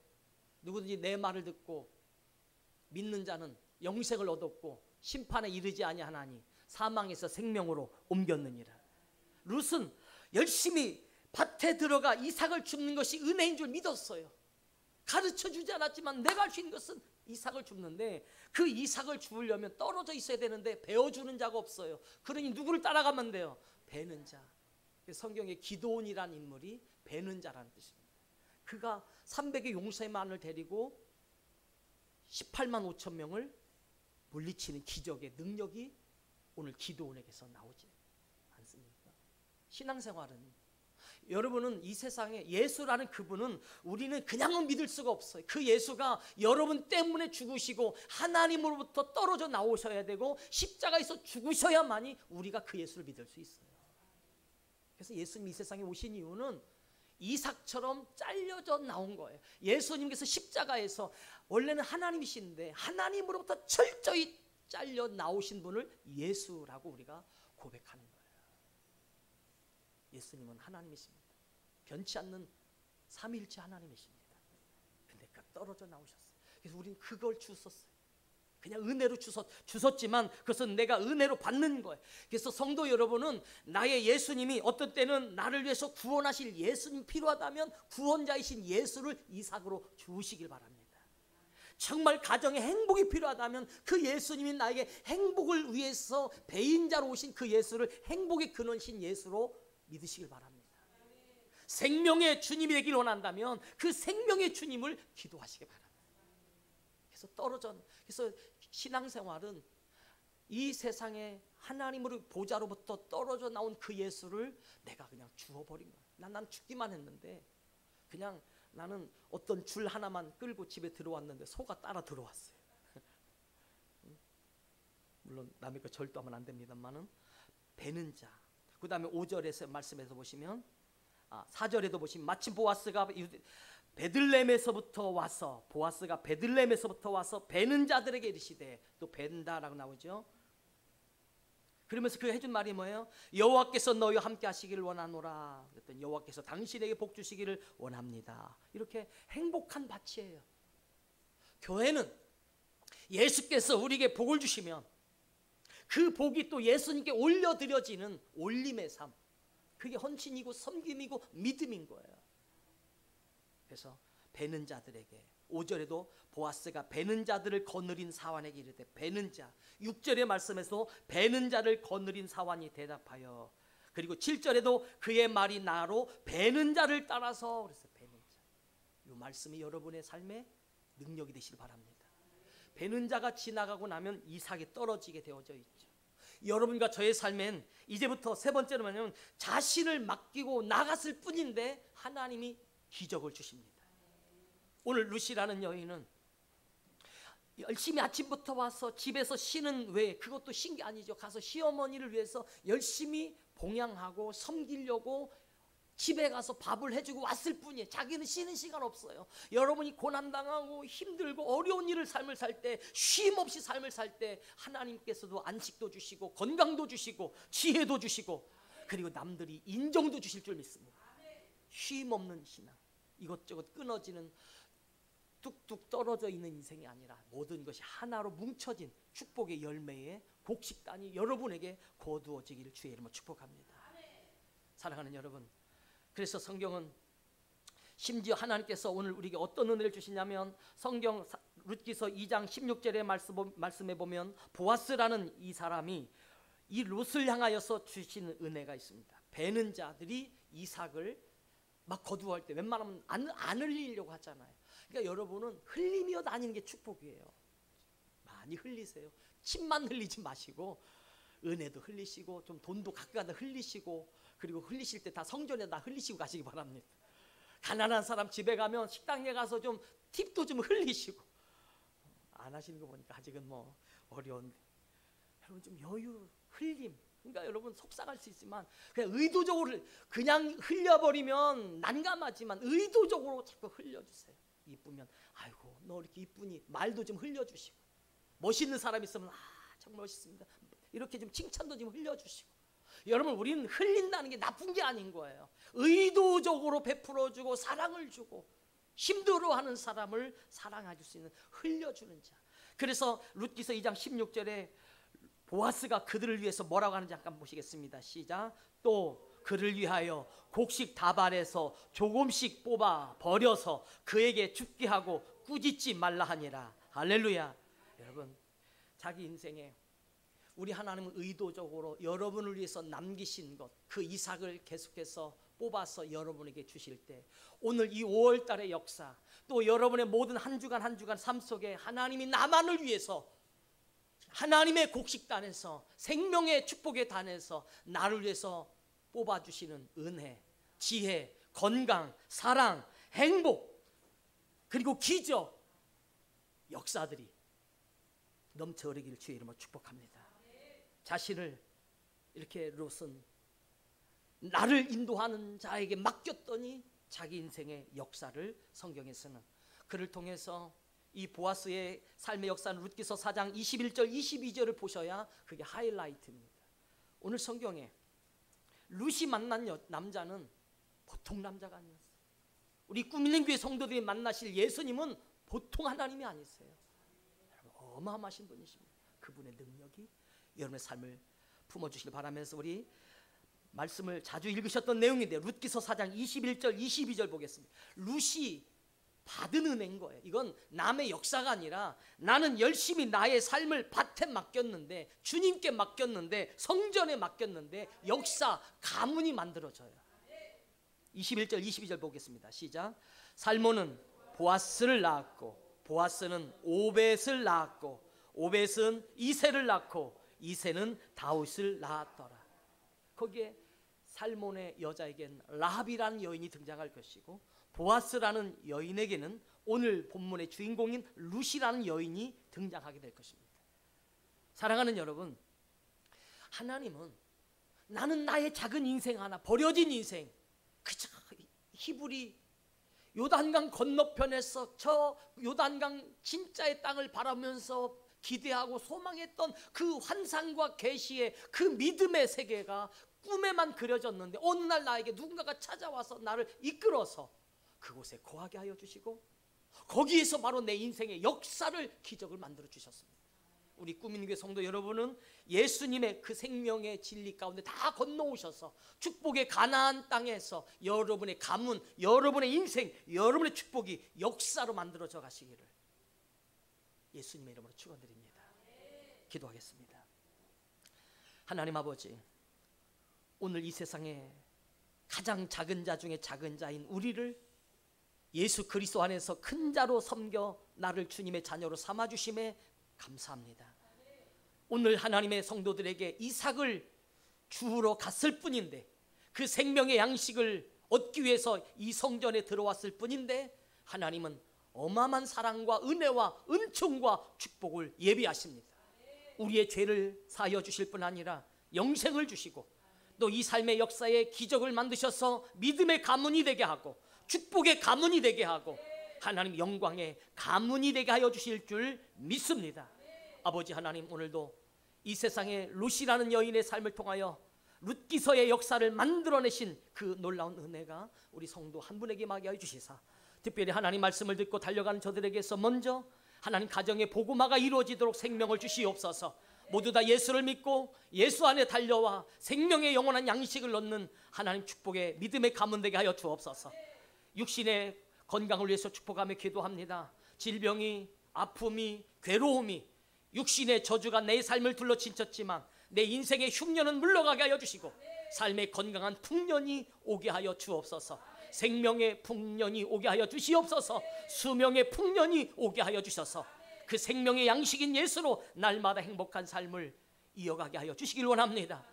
누구든지 내 말을 듣고 믿는 자는 영생을 얻었고 심판에 이르지 아니하나니 사망에서 생명으로 옮겼느니라. 룻은 열심히 밭에 들어가 이삭을 줍는 것이 은혜인 줄 믿었어요. 가르쳐주지 않았지만 내가 할 수 있는 것은 이삭을 줍는데 그 이삭을 주우려면 떨어져 있어야 되는데 베어주는 자가 없어요. 그러니 누구를 따라가면 돼요? 베는 자. 성경에 기드온이라는 인물이 베는 자라는 뜻입니다. 그가 300의 용사만을 데리고 18만 5천 명을 물리치는 기적의 능력이 오늘 기드온에게서 나오지 않습니까? 신앙생활은 여러분은 이 세상에 예수라는 그분은 우리는 그냥은 믿을 수가 없어요. 그 예수가 여러분 때문에 죽으시고 하나님으로부터 떨어져 나오셔야 되고 십자가에서 죽으셔야만이 우리가 그 예수를 믿을 수 있어요. 그래서 예수님이 이 세상에 오신 이유는 이삭처럼 잘려져 나온 거예요. 예수님께서 십자가에서 원래는 하나님이신데 하나님으로부터 철저히 잘려 나오신 분을 예수라고 우리가 고백하는 거예요. 예수님은 하나님이십니다. 변치 않는 삼위일체 하나님이십니다. 근데 그 떨어져 나오셨어요. 그래서 우리는 그걸 주셨어요. 그냥 은혜로 주셨지만 그것은 내가 은혜로 받는 거예요. 그래서 성도 여러분은 나의 예수님이 어떤 때는 나를 위해서 구원하실 예수님 필요하다면 구원자이신 예수를 이삭으로 주시길 바랍니다. 정말 가정에 행복이 필요하다면 그 예수님이 나에게 행복을 위해서 배인자로 오신 그 예수를 행복의 근원이신 예수로 믿으시길 바랍니다. 생명의 주님이 되길 원한다면 그 생명의 주님을 기도하시기 바랍니다. 그래서 신앙생활은 이 세상에 하나님으로 보좌로부터 떨어져 나온 그 예수를 내가 그냥 주워버린 거야. 난 죽기만 했는데 그냥 나는 어떤 줄 하나만 끌고 집에 들어왔는데 소가 따라 들어왔어요. 물론 남의 거 절도하면 안 됩니다만은 베는 자. 그 다음에 5절에서 말씀에서 보시면 4절에도 보시면 마침 보아스가 베들레헴에서부터 와서 베는 자들에게 이르시되, 또 벤다라고 나오죠. 그러면서 그 해준 말이 뭐예요? 여호와께서 너희와 함께 하시기를 원하노라. 그랬더니 여호와께서 당신에게 복 주시기를 원합니다. 이렇게 행복한 밭이에요. 교회는 예수께서 우리에게 복을 주시면 그 복이 또 예수님께 올려드려지는 올림의 삶, 그게 헌신이고 섬김이고 믿음인 거예요. 그래서 베는 자들에게 5절에도 보아스가 베는 자들을 거느린 사환에게 이르되 베는 자, 6절의 말씀에서 베는 자를 거느린 사환이 대답하여, 그리고 7절에도 그의 말이 나로 베는 자를 따라서, 그래서 베는 자. 이 말씀이 여러분의 삶에 능력이 되시길 바랍니다. 베는 자가 지나가고 나면 이삭이 떨어지게 되어져 있죠. 여러분과 저의 삶엔 이제부터 세 번째로 뭐냐면 자신을 맡기고 나갔을 뿐인데 하나님이 기적을 주십니다. 오늘 루시라는 여인은 열심히 아침부터 와서 집에서 쉬는 외에, 그것도 쉰 게 아니죠. 가서 시어머니를 위해서 열심히 봉양하고 섬기려고 집에 가서 밥을 해주고 왔을 뿐이에요. 자기는 쉬는 시간 없어요. 여러분이 고난당하고 힘들고 어려운 일을 삶을 살 때, 쉼 없이 삶을 살 때 하나님께서도 안식도 주시고 건강도 주시고 지혜도 주시고 그리고 남들이 인정도 주실 줄 믿습니다. 쉼 없는 신앙, 이것저것 끊어지는 뚝뚝 떨어져 있는 인생이 아니라 모든 것이 하나로 뭉쳐진 축복의 열매의 곡식단이 여러분에게 거두어지기를 주의 이름으로 축복합니다. 사랑하는 여러분, 그래서 성경은 심지어 하나님께서 오늘 우리에게 어떤 은혜를 주시냐면 성경 룻기서 2장 16절의 말씀에 보면 보아스라는 이 사람이 이 롯을 향하여서 주시는 은혜가 있습니다. 베는 자들이 이삭을 막 거두어할 때 웬만하면 안 흘리려고 하잖아요. 그러니까 여러분은 흘리며 다니는 게 축복이에요. 많이 흘리세요. 침만 흘리지 마시고 은혜도 흘리시고 좀 돈도 가끔가다 흘리시고 그리고 흘리실 때 다 성전에 다 흘리시고 가시기 바랍니다. 가난한 사람 집에 가면 식당에 가서 좀 팁도 좀 흘리시고. 안 하시는 거 보니까 아직은 뭐 어려운데 여러분 좀 여유 흘림. 그러니까 여러분 속상할 수 있지만 그냥 의도적으로 그냥 흘려버리면 난감하지만 의도적으로 자꾸 흘려주세요. 이쁘면 아이고 너 이렇게 이쁘니 말도 좀 흘려주시고 멋있는 사람 있으면 아 정말 멋있습니다 이렇게 좀 칭찬도 좀 흘려주시고. 여러분 우리는 흘린다는 게 나쁜 게 아닌 거예요. 의도적으로 베풀어주고 사랑을 주고 힘들어하는 사람을 사랑해 줄 수 있는 흘려주는 자. 그래서 룻기서 2장 16절에 보아스가 그들을 위해서 뭐라고 하는지 잠깐 보시겠습니다. 시작. 또 그를 위하여 곡식 다발에서 조금씩 뽑아 버려서 그에게 죽게 하고 꾸짖지 말라 하니라. 할렐루야. 여러분 자기 인생에 우리 하나님은 의도적으로 여러분을 위해서 남기신 것, 그 이삭을 계속해서 뽑아서 여러분에게 주실 때 오늘 이 5월 달의 역사 또 여러분의 모든 한 주간 한 주간 삶 속에 하나님이 나만을 위해서 하나님의 곡식단에서 생명의 축복의 단에서 나를 위해서 뽑아주시는 은혜, 지혜, 건강, 사랑, 행복 그리고 기적 역사들이 넘쳐 흐르기를 주의 이름으로 축복합니다. 자신을 이렇게 롯은 나를 인도하는 자에게 맡겼더니 자기 인생의 역사를 성경에서는 그를 통해서 이 보아스의 삶의 역사는 룻기서 4장 21절 22절을 보셔야 그게 하이라이트입니다. 오늘 성경에 룻이 만난 남자는 보통 남자가 아니었어요. 우리 꿈있는 교회 성도들이 만나실 예수님은 보통 하나님이 아니세요. 어마어마하신 분이십니다. 그분의 능력이 여러분의 삶을 품어주시길 바라면서 우리 말씀을 자주 읽으셨던 내용인데 룻기서 4장 21절 22절 보겠습니다. 룻이 받은 은혜인 거예요. 이건 남의 역사가 아니라 나는 열심히 나의 삶을 밭에 맡겼는데 주님께 맡겼는데 성전에 맡겼는데 역사 가문이 만들어져요. 21절 22절 보겠습니다. 시작. 살몬은 보아스를 낳았고 보아스는 오벳을 낳았고 오벳은 이새를 낳고 이새는 다윗을 낳았더라. 거기에 살몬의 여자에겐 라합이라는 여인이 등장할 것이고 보아스라는 여인에게는 오늘 본문의 주인공인 룻이라는 여인이 등장하게 될 것입니다. 사랑하는 여러분, 하나님은 나는 나의 작은 인생 하나 버려진 인생 그저 히브리 요단강 건너편에서 저 요단강 진짜의 땅을 바라면서 기대하고 소망했던 그 환상과 계시의 그 믿음의 세계가 꿈에만 그려졌는데 어느 날 나에게 누군가가 찾아와서 나를 이끌어서 그곳에 거하게 하여 주시고 거기에서 바로 내 인생의 역사를 기적을 만들어 주셨습니다. 우리 꿈있는 교회 성도 여러분은 예수님의 그 생명의 진리 가운데 다 건너오셔서 축복의 가나안 땅에서 여러분의 가문, 여러분의 인생, 여러분의 축복이 역사로 만들어져 가시기를 예수님의 이름으로 축원드립니다. 기도하겠습니다. 하나님 아버지, 오늘 이 세상에 가장 작은 자 중에 작은 자인 우리를 예수 그리스도 안에서 큰 자로 섬겨 나를 주님의 자녀로 삼아주심에 감사합니다. 오늘 하나님의 성도들에게 이삭을 주우러 갔을 뿐인데 그 생명의 양식을 얻기 위해서 이 성전에 들어왔을 뿐인데 하나님은 어마어마한 사랑과 은혜와 은총과 축복을 예비하십니다. 우리의 죄를 사하여 주실 뿐 아니라 영생을 주시고 또 이 삶의 역사에 기적을 만드셔서 믿음의 가문이 되게 하고 축복의 가문이 되게 하고 하나님 영광의 가문이 되게 하여 주실 줄 믿습니다. 아버지 하나님, 오늘도 이 세상에 룻이라는 여인의 삶을 통하여 룻기서의 역사를 만들어내신 그 놀라운 은혜가 우리 성도 한 분에게 임하게 하여 주시사, 특별히 하나님 말씀을 듣고 달려가는 저들에게서 먼저 하나님 가정의 복음화가 이루어지도록 생명을 주시옵소서. 모두 다 예수를 믿고 예수 안에 달려와 생명의 영원한 양식을 얻는 하나님 축복의 믿음의 가문 되게 하여 주옵소서. 육신의 건강을 위해서 축복하며 기도합니다. 질병이, 아픔이, 괴로움이, 육신의 저주가 내 삶을 둘러친쳤지만 내 인생의 흉년은 물러가게 하여 주시고 삶의 건강한 풍년이 오게 하여 주옵소서. 생명의 풍년이 오게 하여 주시옵소서. 수명의 풍년이 오게 하여 주셔서 그 생명의 양식인 예수로 날마다 행복한 삶을 이어가게 하여 주시길 원합니다.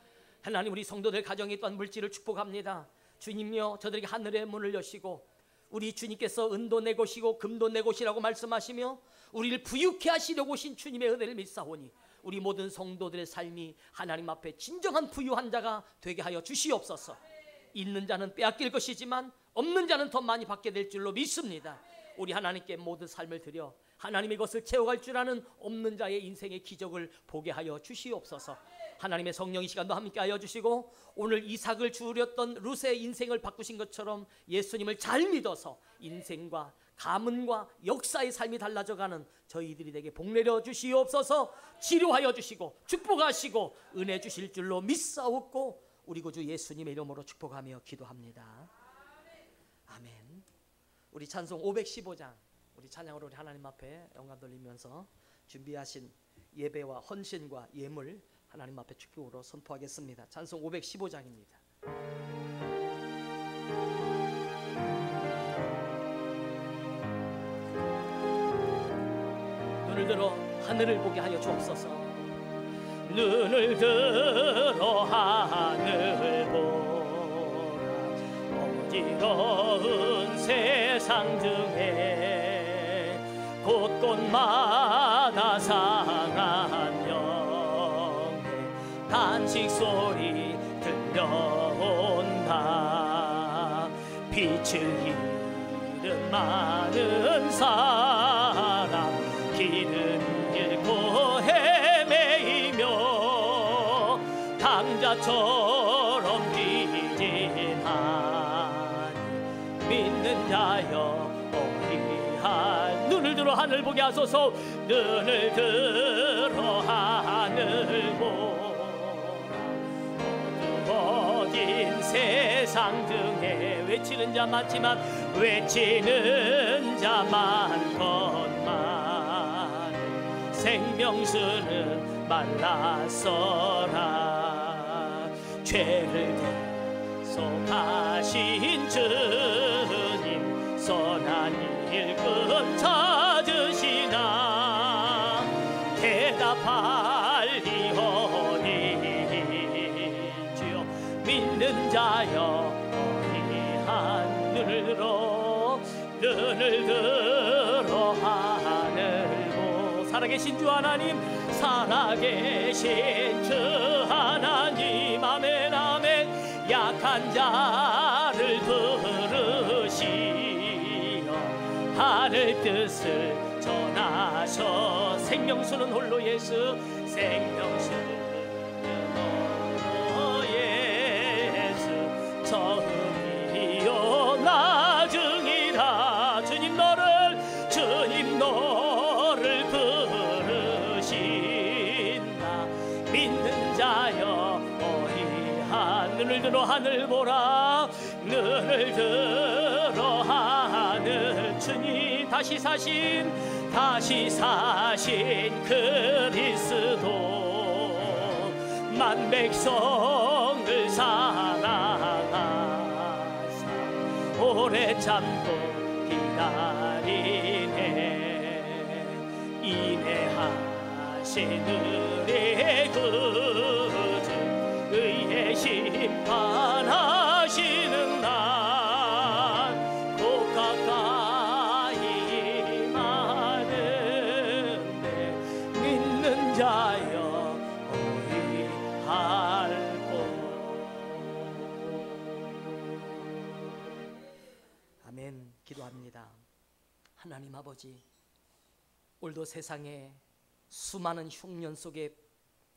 하나님, 우리 성도들 가정에 또한 물질을 축복합니다. 주님여, 저들에게 하늘의 문을 여시고 우리 주님께서 은도 내 곳이고 금도 내 곳이라고 말씀하시며 우리를 부유케 하시려고 오신 주님의 은혜를 믿사오니 우리 모든 성도들의 삶이 하나님 앞에 진정한 부유한 자가 되게 하여 주시옵소서. 있는 자는 빼앗길 것이지만 없는 자는 더 많이 받게 될 줄로 믿습니다. 우리 하나님께 모든 삶을 드려 하나님의 것을 채워갈 줄 아는 없는 자의 인생의 기적을 보게 하여 주시옵소서. 하나님의 성령 이 시간도 함께 하여 주시고 오늘 이삭을 주우렸던 룻의 인생을 바꾸신 것처럼 예수님을 잘 믿어서 인생과 가문과 역사의 삶이 달라져가는 저희들이 되게 복내려 주시옵소서. 치료하여 주시고 축복하시고 은혜 주실 줄로 믿사옵고 우리 구주 예수님의 이름으로 축복하며 기도합니다. 아멘. 우리 찬송 515장 우리 찬양으로 우리 하나님 앞에 영광 돌리면서 준비하신 예배와 헌신과 예물 하나님 앞에 축복으로 선포하겠습니다. 찬송 515장입니다. 눈을 들어 하늘을 보게 하여 주옵소서. 눈을 들어 하늘 보라. 어지러운 세상 중에 곳곳마다 상한 영의 탄식 소리 들려온다. 빛을 잃은 많은 사람 길은 잃고 헤매이며 강자처럼 기진하니 믿는 자여 어리한 눈을 들어 하늘 보게 하소서. 눈을 들어 하늘 보라. 어두워진 세상 중에 외치는 자 많지만 외치는 자 많건만 생명수는 말랐어라. 죄를 대속하신 주님 선한 일꾼 찾으시나 대답할리 어디지요. 믿는 자여 어리한 눈을 들어 하늘 보. 살아계신 주 하나님, 살아계신 주 하나님, 아멘 아멘. 약한 자를 부르시어 하늘 뜻을 전하셔. 생명수는 홀로 예수, 생명수는 홀로 예수. 처음이요 나중이라. 주님 너를 부르신다. 믿는 자여 어리한 눈을 들어 하늘 보라. 눈을 들어 하늘. 주님 다시 사신 그리스도 만 백성을 사랑하사 오래 참고 기다리네. 인내하신 은혜 그저 의의 심판하시는 날 곧 가까이 많은데 믿는 자여 어리할 곳. 아멘. 기도합니다. 하나님 아버지, 오늘도 세상에 수많은 흉년 속에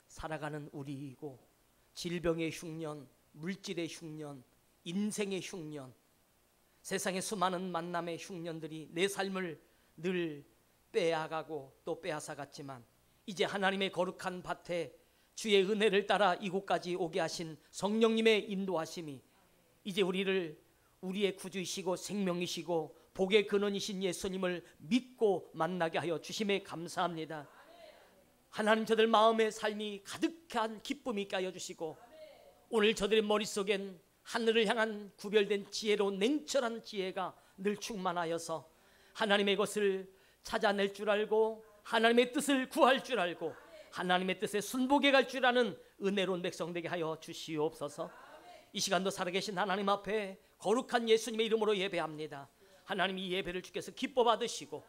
살아가는 우리이고, 질병의 흉년, 물질의 흉년, 인생의 흉년, 세상의 수많은 만남의 흉년들이 내 삶을 늘 빼앗아가고 또 빼앗아갔지만, 이제 하나님의 거룩한 밭에 주의 은혜를 따라 이곳까지 오게 하신 성령님의 인도하심이 이제 우리를 우리의 구주이시고 생명이시고 복의 근원이신 예수님을 믿고 만나게 하여 주심에 감사합니다. 하나님, 저들 마음의 삶이 가득한 기쁨이 있게 하여 주시고, 오늘 저들의 머릿속엔 하늘을 향한 구별된 지혜로 냉철한 지혜가 늘 충만하여서 하나님의 것을 찾아낼 줄 알고, 하나님의 뜻을 구할 줄 알고, 하나님의 뜻에 순복해 갈 줄 아는 은혜로운 백성 되게 하여 주시옵소서. 이 시간도 살아계신 하나님 앞에 거룩한 예수님의 이름으로 예배합니다. 하나님, 이 예배를 주께서 기뻐 받으시고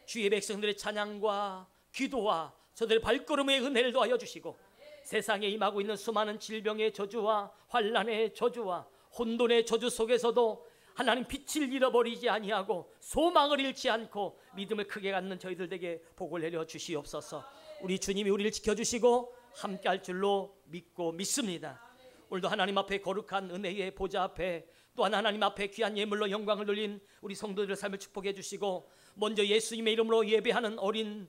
주의 백성들의 찬양과 기도와 저들의 발걸음의 은혜를 더하여 주시고, 세상에 임하고 있는 수많은 질병의 저주와 환난의 저주와 혼돈의 저주 속에서도 하나님 빛을 잃어버리지 아니하고 소망을 잃지 않고 믿음을 크게 갖는 저희들에게 복을 내려 주시옵소서. 우리 주님이 우리를 지켜주시고 함께할 줄로 믿고 믿습니다. 오늘도 하나님 앞에 거룩한 은혜의 보좌 앞에, 또한 하나님 앞에 귀한 예물로 영광을 돌린 우리 성도들의 삶을 축복해 주시고, 먼저 예수님의 이름으로 예배하는 어린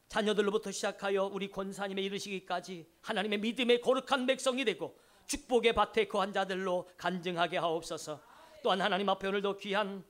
자녀들로부터 시작하여 우리 권사님에 이르시기까지 하나님의 믿음의 거룩한 백성이 되고 축복의 밭에 거한 자들로 간증하게 하옵소서. 또한 하나님 앞에 오늘도 귀한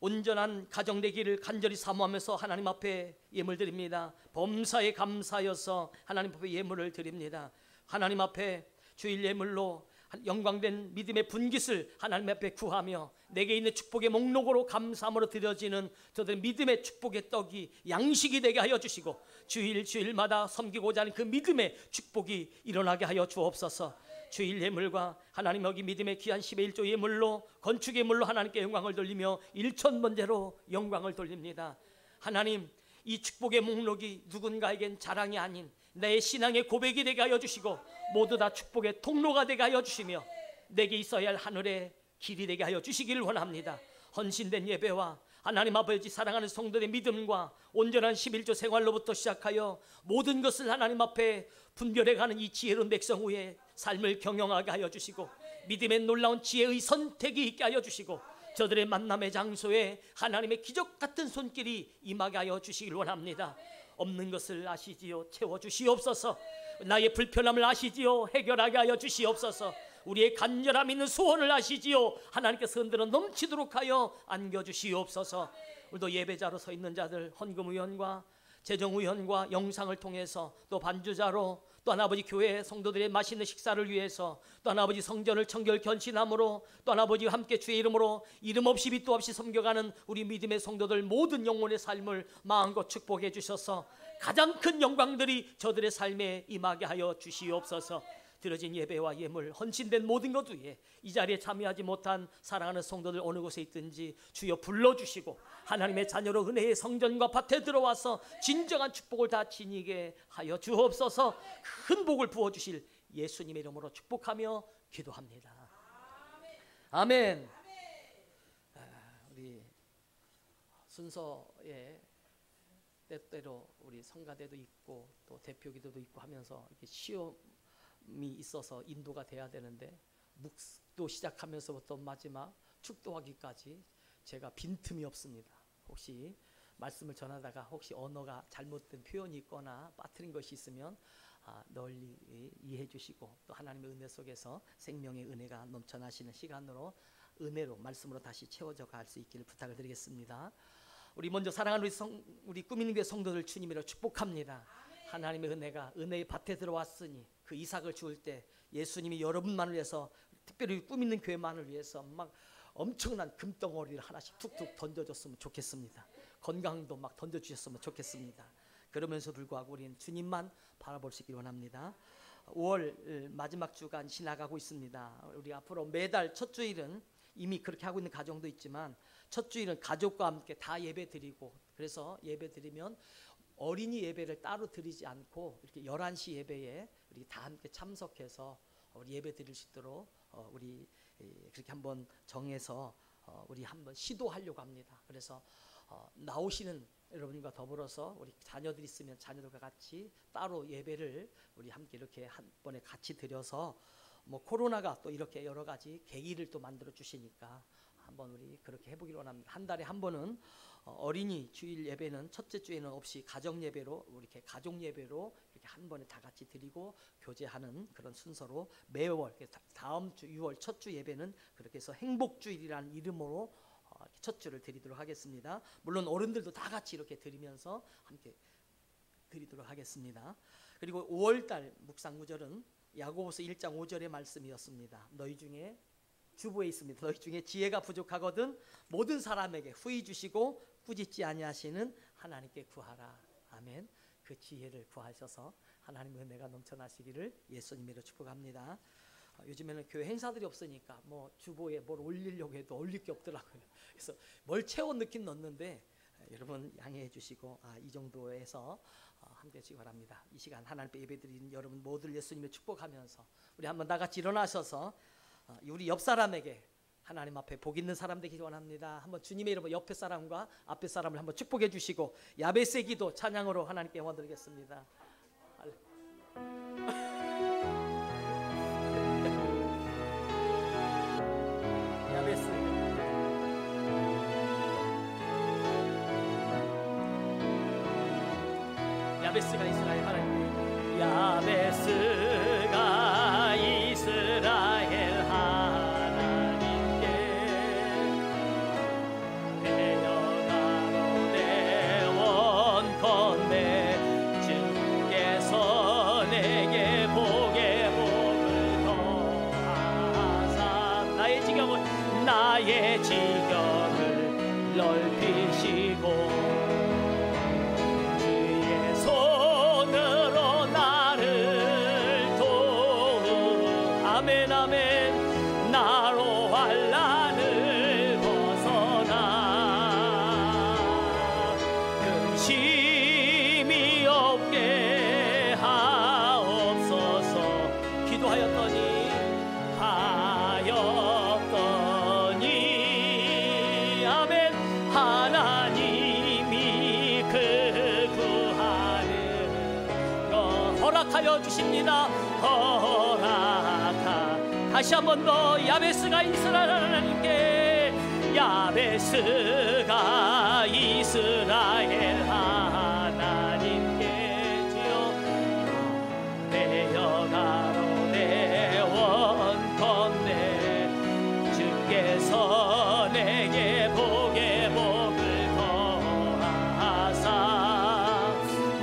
온전한 가정 되기를 간절히 사모하면서 하나님 앞에 예물 드립니다. 범사에 감사하여서 하나님 앞에 예물을 드립니다. 하나님 앞에 주일 예물로 영광된 믿음의 분깃을 하나님 앞에 구하며 내게 있는 축복의 목록으로 감사함으로 드려지는 저들 믿음의 축복의 떡이 양식이 되게 하여 주시고, 주일마다 섬기고자 하는 그 믿음의 축복이 일어나게 하여 주옵소서. 주일 예물과 하나님 여기 믿음의 귀한 10의 1조 예물로, 건축 예물로 하나님께 영광을 돌리며 일천번제로 영광을 돌립니다. 하나님, 이 축복의 목록이 누군가에겐 자랑이 아닌 내 신앙의 고백이 되게 하여 주시고, 모두 다 축복의 통로가 되게 하여 주시며 내게 있어야 할 하늘의 길이 되게 하여 주시기를 원합니다. 헌신된 예배와 하나님 아버지 사랑하는 성도의 믿음과 온전한 11조 생활로부터 시작하여 모든 것을 하나님 앞에 분별해가는 이 지혜로운 백성 후에 삶을 경영하게 하여 주시고, 믿음의 놀라운 지혜의 선택이 있게 하여 주시고, 저들의 만남의 장소에 하나님의 기적 같은 손길이 임하게 하여 주시길 원합니다. 없는 것을 아시지요, 채워주시옵소서. 나의 불편함을 아시지요, 해결하게 하여 주시옵소서. 우리의 간절함 있는 소원을 아시지요, 하나님께서 흔들어 넘치도록 하여 안겨주시옵소서. 오늘도 예배자로 서 있는 자들, 헌금의원과 재정의원과 영상을 통해서, 또 반주자로, 또한 아버지 교회 성도들의 맛있는 식사를 위해서, 또한 아버지 성전을 청결 견신함으로, 또한 아버지와 함께 주의 이름으로 이름 없이 빛도 없이 섬겨가는 우리 믿음의 성도들 모든 영혼의 삶을 마음껏 축복해 주셔서 가장 큰 영광들이 저들의 삶에 임하게 하여 주시옵소서. 드려진 예배와 예물, 헌신된 모든 것 위에 이 자리에 참여하지 못한 사랑하는 성도들 어느 곳에 있든지 주여 불러주시고, 하나님의 자녀로 은혜의 성전과 밭에 들어와서 진정한 축복을 다 지니게 하여 주옵소서. 큰 복을 부어주실 예수님의 이름으로 축복하며 기도합니다. 아멘. 우리 순서에 때때로 우리 성가대도 있고 또 대표기도도 있고 하면서 이렇게 시험이 있어서 인도가 돼야 되는데, 묵도 시작하면서부터 마지막 축도하기까지 제가 빈틈이 없습니다. 혹시 말씀을 전하다가 혹시 언어가 잘못된 표현이 있거나 빠뜨린 것이 있으면 널리 이해해 주시고, 또 하나님의 은혜 속에서 생명의 은혜가 넘쳐나시는 시간으로 은혜로 말씀으로 다시 채워져 갈 수 있기를 부탁을 드리겠습니다. 우리 먼저 사랑하는 우리 꾸미는 교회 성도들 주님으로 축복합니다. 하나님의 은혜가 은혜의 밭에 들어왔으니 그 이삭을 주울 때 예수님이 여러분만을 위해서, 특별히 꾸미는 교회만을 위해서 막 엄청난 금덩어리를 하나씩 툭툭 던져줬으면 좋겠습니다. 건강도 막 던져주셨으면 좋겠습니다. 그러면서 불구하고 우리는 주님만 바라볼 수 있기를 원합니다. 5월 마지막 주간 지나가고 있습니다. 우리 앞으로 매달 첫 주일은 이미 그렇게 하고 있는 가정도 있지만, 첫 주일은 가족과 함께 다 예배 드리고, 그래서 예배 드리면 어린이 예배를 따로 드리지 않고 이렇게 11시 예배에 우리 다 함께 참석해서 우리 예배 드릴 수 있도록 우리 그렇게 한번 정해서 우리 한번 시도하려고 합니다. 그래서 나오시는 여러분과 더불어서 우리 자녀들 있으면 자녀들과 같이 따로 예배를 우리 함께 이렇게 한 번에 같이 드려서 뭐 코로나가 또 이렇게 여러 가지 계기를 또 만들어 주시니까 한번 우리 그렇게 해보기로 원합니다. 한 달에 한 번은 어린이 주일 예배는 첫째 주에는 없이 가정 예배로 이렇게 가족 예배로 이렇게 한 번에 다 같이 드리고 교제하는 그런 순서로 매월 다음 주 6월 첫 주 예배는 그렇게 해서 행복주일이라는 이름으로 첫 주를 드리도록 하겠습니다. 물론 어른들도 다 같이 이렇게 드리면서 함께 드리도록 하겠습니다. 그리고 5월달 묵상구절은 야고보서 1장 5절의 말씀이었습니다. 너희 중에 주보에 있습니다. 너희 중에 지혜가 부족하거든 모든 사람에게 후히 주시고 꾸짖지 아니하시는 하나님께 구하라. 아멘. 그 지혜를 구하셔서 하나님의 은혜가 넘쳐나시기를 예수님으로 축복합니다. 요즘에는 교회 행사들이 없으니까 뭐 주보에 뭘 올리려고 해도 올릴 게 없더라고요. 그래서 뭘 채워 넣긴 넣는데 여러분 양해해 주시고 이 정도에서 함께 해주시기 바랍니다. 이 시간 하나님께 예배드리는 여러분 모두를 예수님을 축복하면서 우리 한번 다 같이 일어나셔서 우리 옆 사람에게 하나님 앞에 복 있는 사람 되기 원합니다. 한번 주님의 이름으로 옆에 사람과 앞에 사람을 한번 축복해 주시고 야베스의 기도 찬양으로 하나님께 영광 드리겠습니다. 야베스 야베스가 이스라엘 하나님께 야베스가 이스라엘 하나님께 내어가로되 원컨대 주께서 내게 복의 복을 더하사 나의 지경을 넓히시고 아멘 아멘 나로 환난을 벗어나 근심이 없게 하옵소서. 기도하였더니 아멘 하나님이 그 구하는 것 허락하여 주십니다. 다시 한 번 더 야베스가 이스라엘 하나님께 야베스가 이스라엘 하나님께 주여 내어가로되 원컨대 주께서 내게 복의 복을 더하사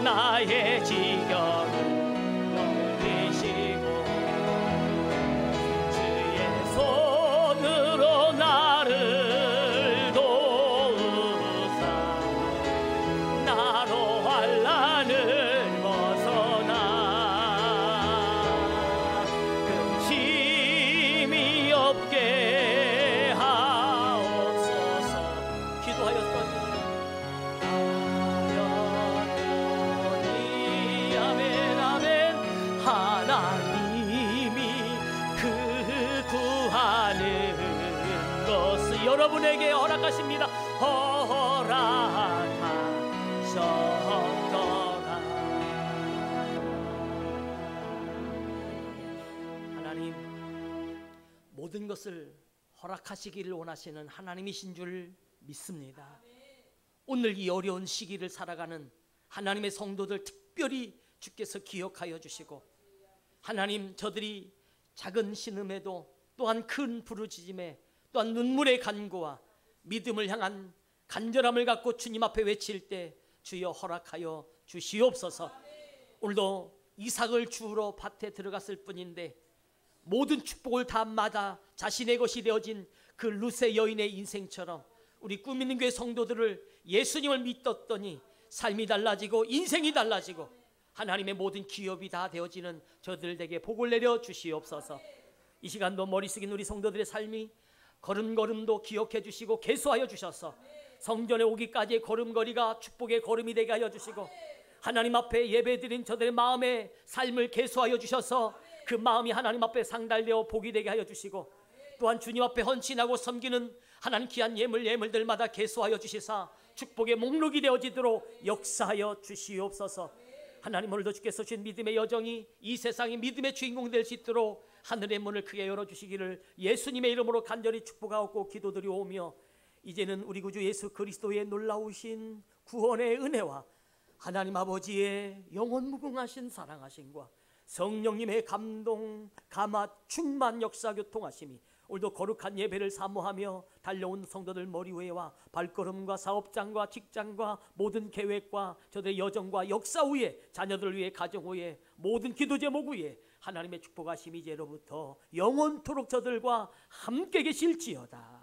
나의 지경을 손으로 나를 도우사 나로 환난을 벗어나 근심이 없게 하옵소서. 기도하였더니 아멘 아멘 하나님이 그 구하는 것을 여러분에게 허락하십니다. 허락하셨더라. 하나님 모든 것을 허락하시기를 원하시는 하나님이신 줄 믿습니다. 오늘 이 어려운 시기를 살아가는 하나님의 성도들 특별히 주께서 기억하여 주시고 하나님 저들이 작은 신음에도 또한 큰 부르짖음에 또한 눈물의 간구와 믿음을 향한 간절함을 갖고 주님 앞에 외칠 때 주여 허락하여 주시옵소서. 오늘도 이삭을 주우러 밭에 들어갔을 뿐인데 모든 축복을 다 맞아 자신의 것이 되어진 그 루세 여인의 인생처럼 우리 꿈 있는 교회 성도들을 예수님을 믿었더니 삶이 달라지고 인생이 달라지고 하나님의 모든 기업이 다 되어지는 저들에게 복을 내려 주시옵소서. 이 시간도 머리 숙인 우리 성도들의 삶이 걸음걸음도 기억해 주시고 계수하여 주셔서 성전에 오기까지의 걸음걸이가 축복의 걸음이 되게 하여 주시고 하나님 앞에 예배드린 저들의 마음의 삶을 계수하여 주셔서 그 마음이 하나님 앞에 상달되어 복이 되게 하여 주시고 또한 주님 앞에 헌신하고 섬기는 하나님 귀한 예물들마다 계수하여 주시사 축복의 목록이 되어지도록 역사하여 주시옵소서. 하나님, 오늘도 주께서 주신 믿음의 여정이 이 세상의 믿음의 주인공 될 수 있도록 하늘의 문을 크게 열어주시기를 예수님의 이름으로 간절히 축복하고 기도드리오며, 이제는 우리 구주 예수 그리스도의 놀라우신 구원의 은혜와 하나님 아버지의 영원 무궁하신 사랑하심과 성령님의 감동, 감화, 충만 역사 교통하심이 오늘도 거룩한 예배를 사모하며 달려온 성도들 머리 위에와 발걸음과 사업장과 직장과 모든 계획과 저들의 여정과 역사 위에, 자녀들 위에, 가정 위에, 모든 기도 제목 위에 하나님의 축복하심이 이제로부터 영원토록 저들과 함께 계실지어다.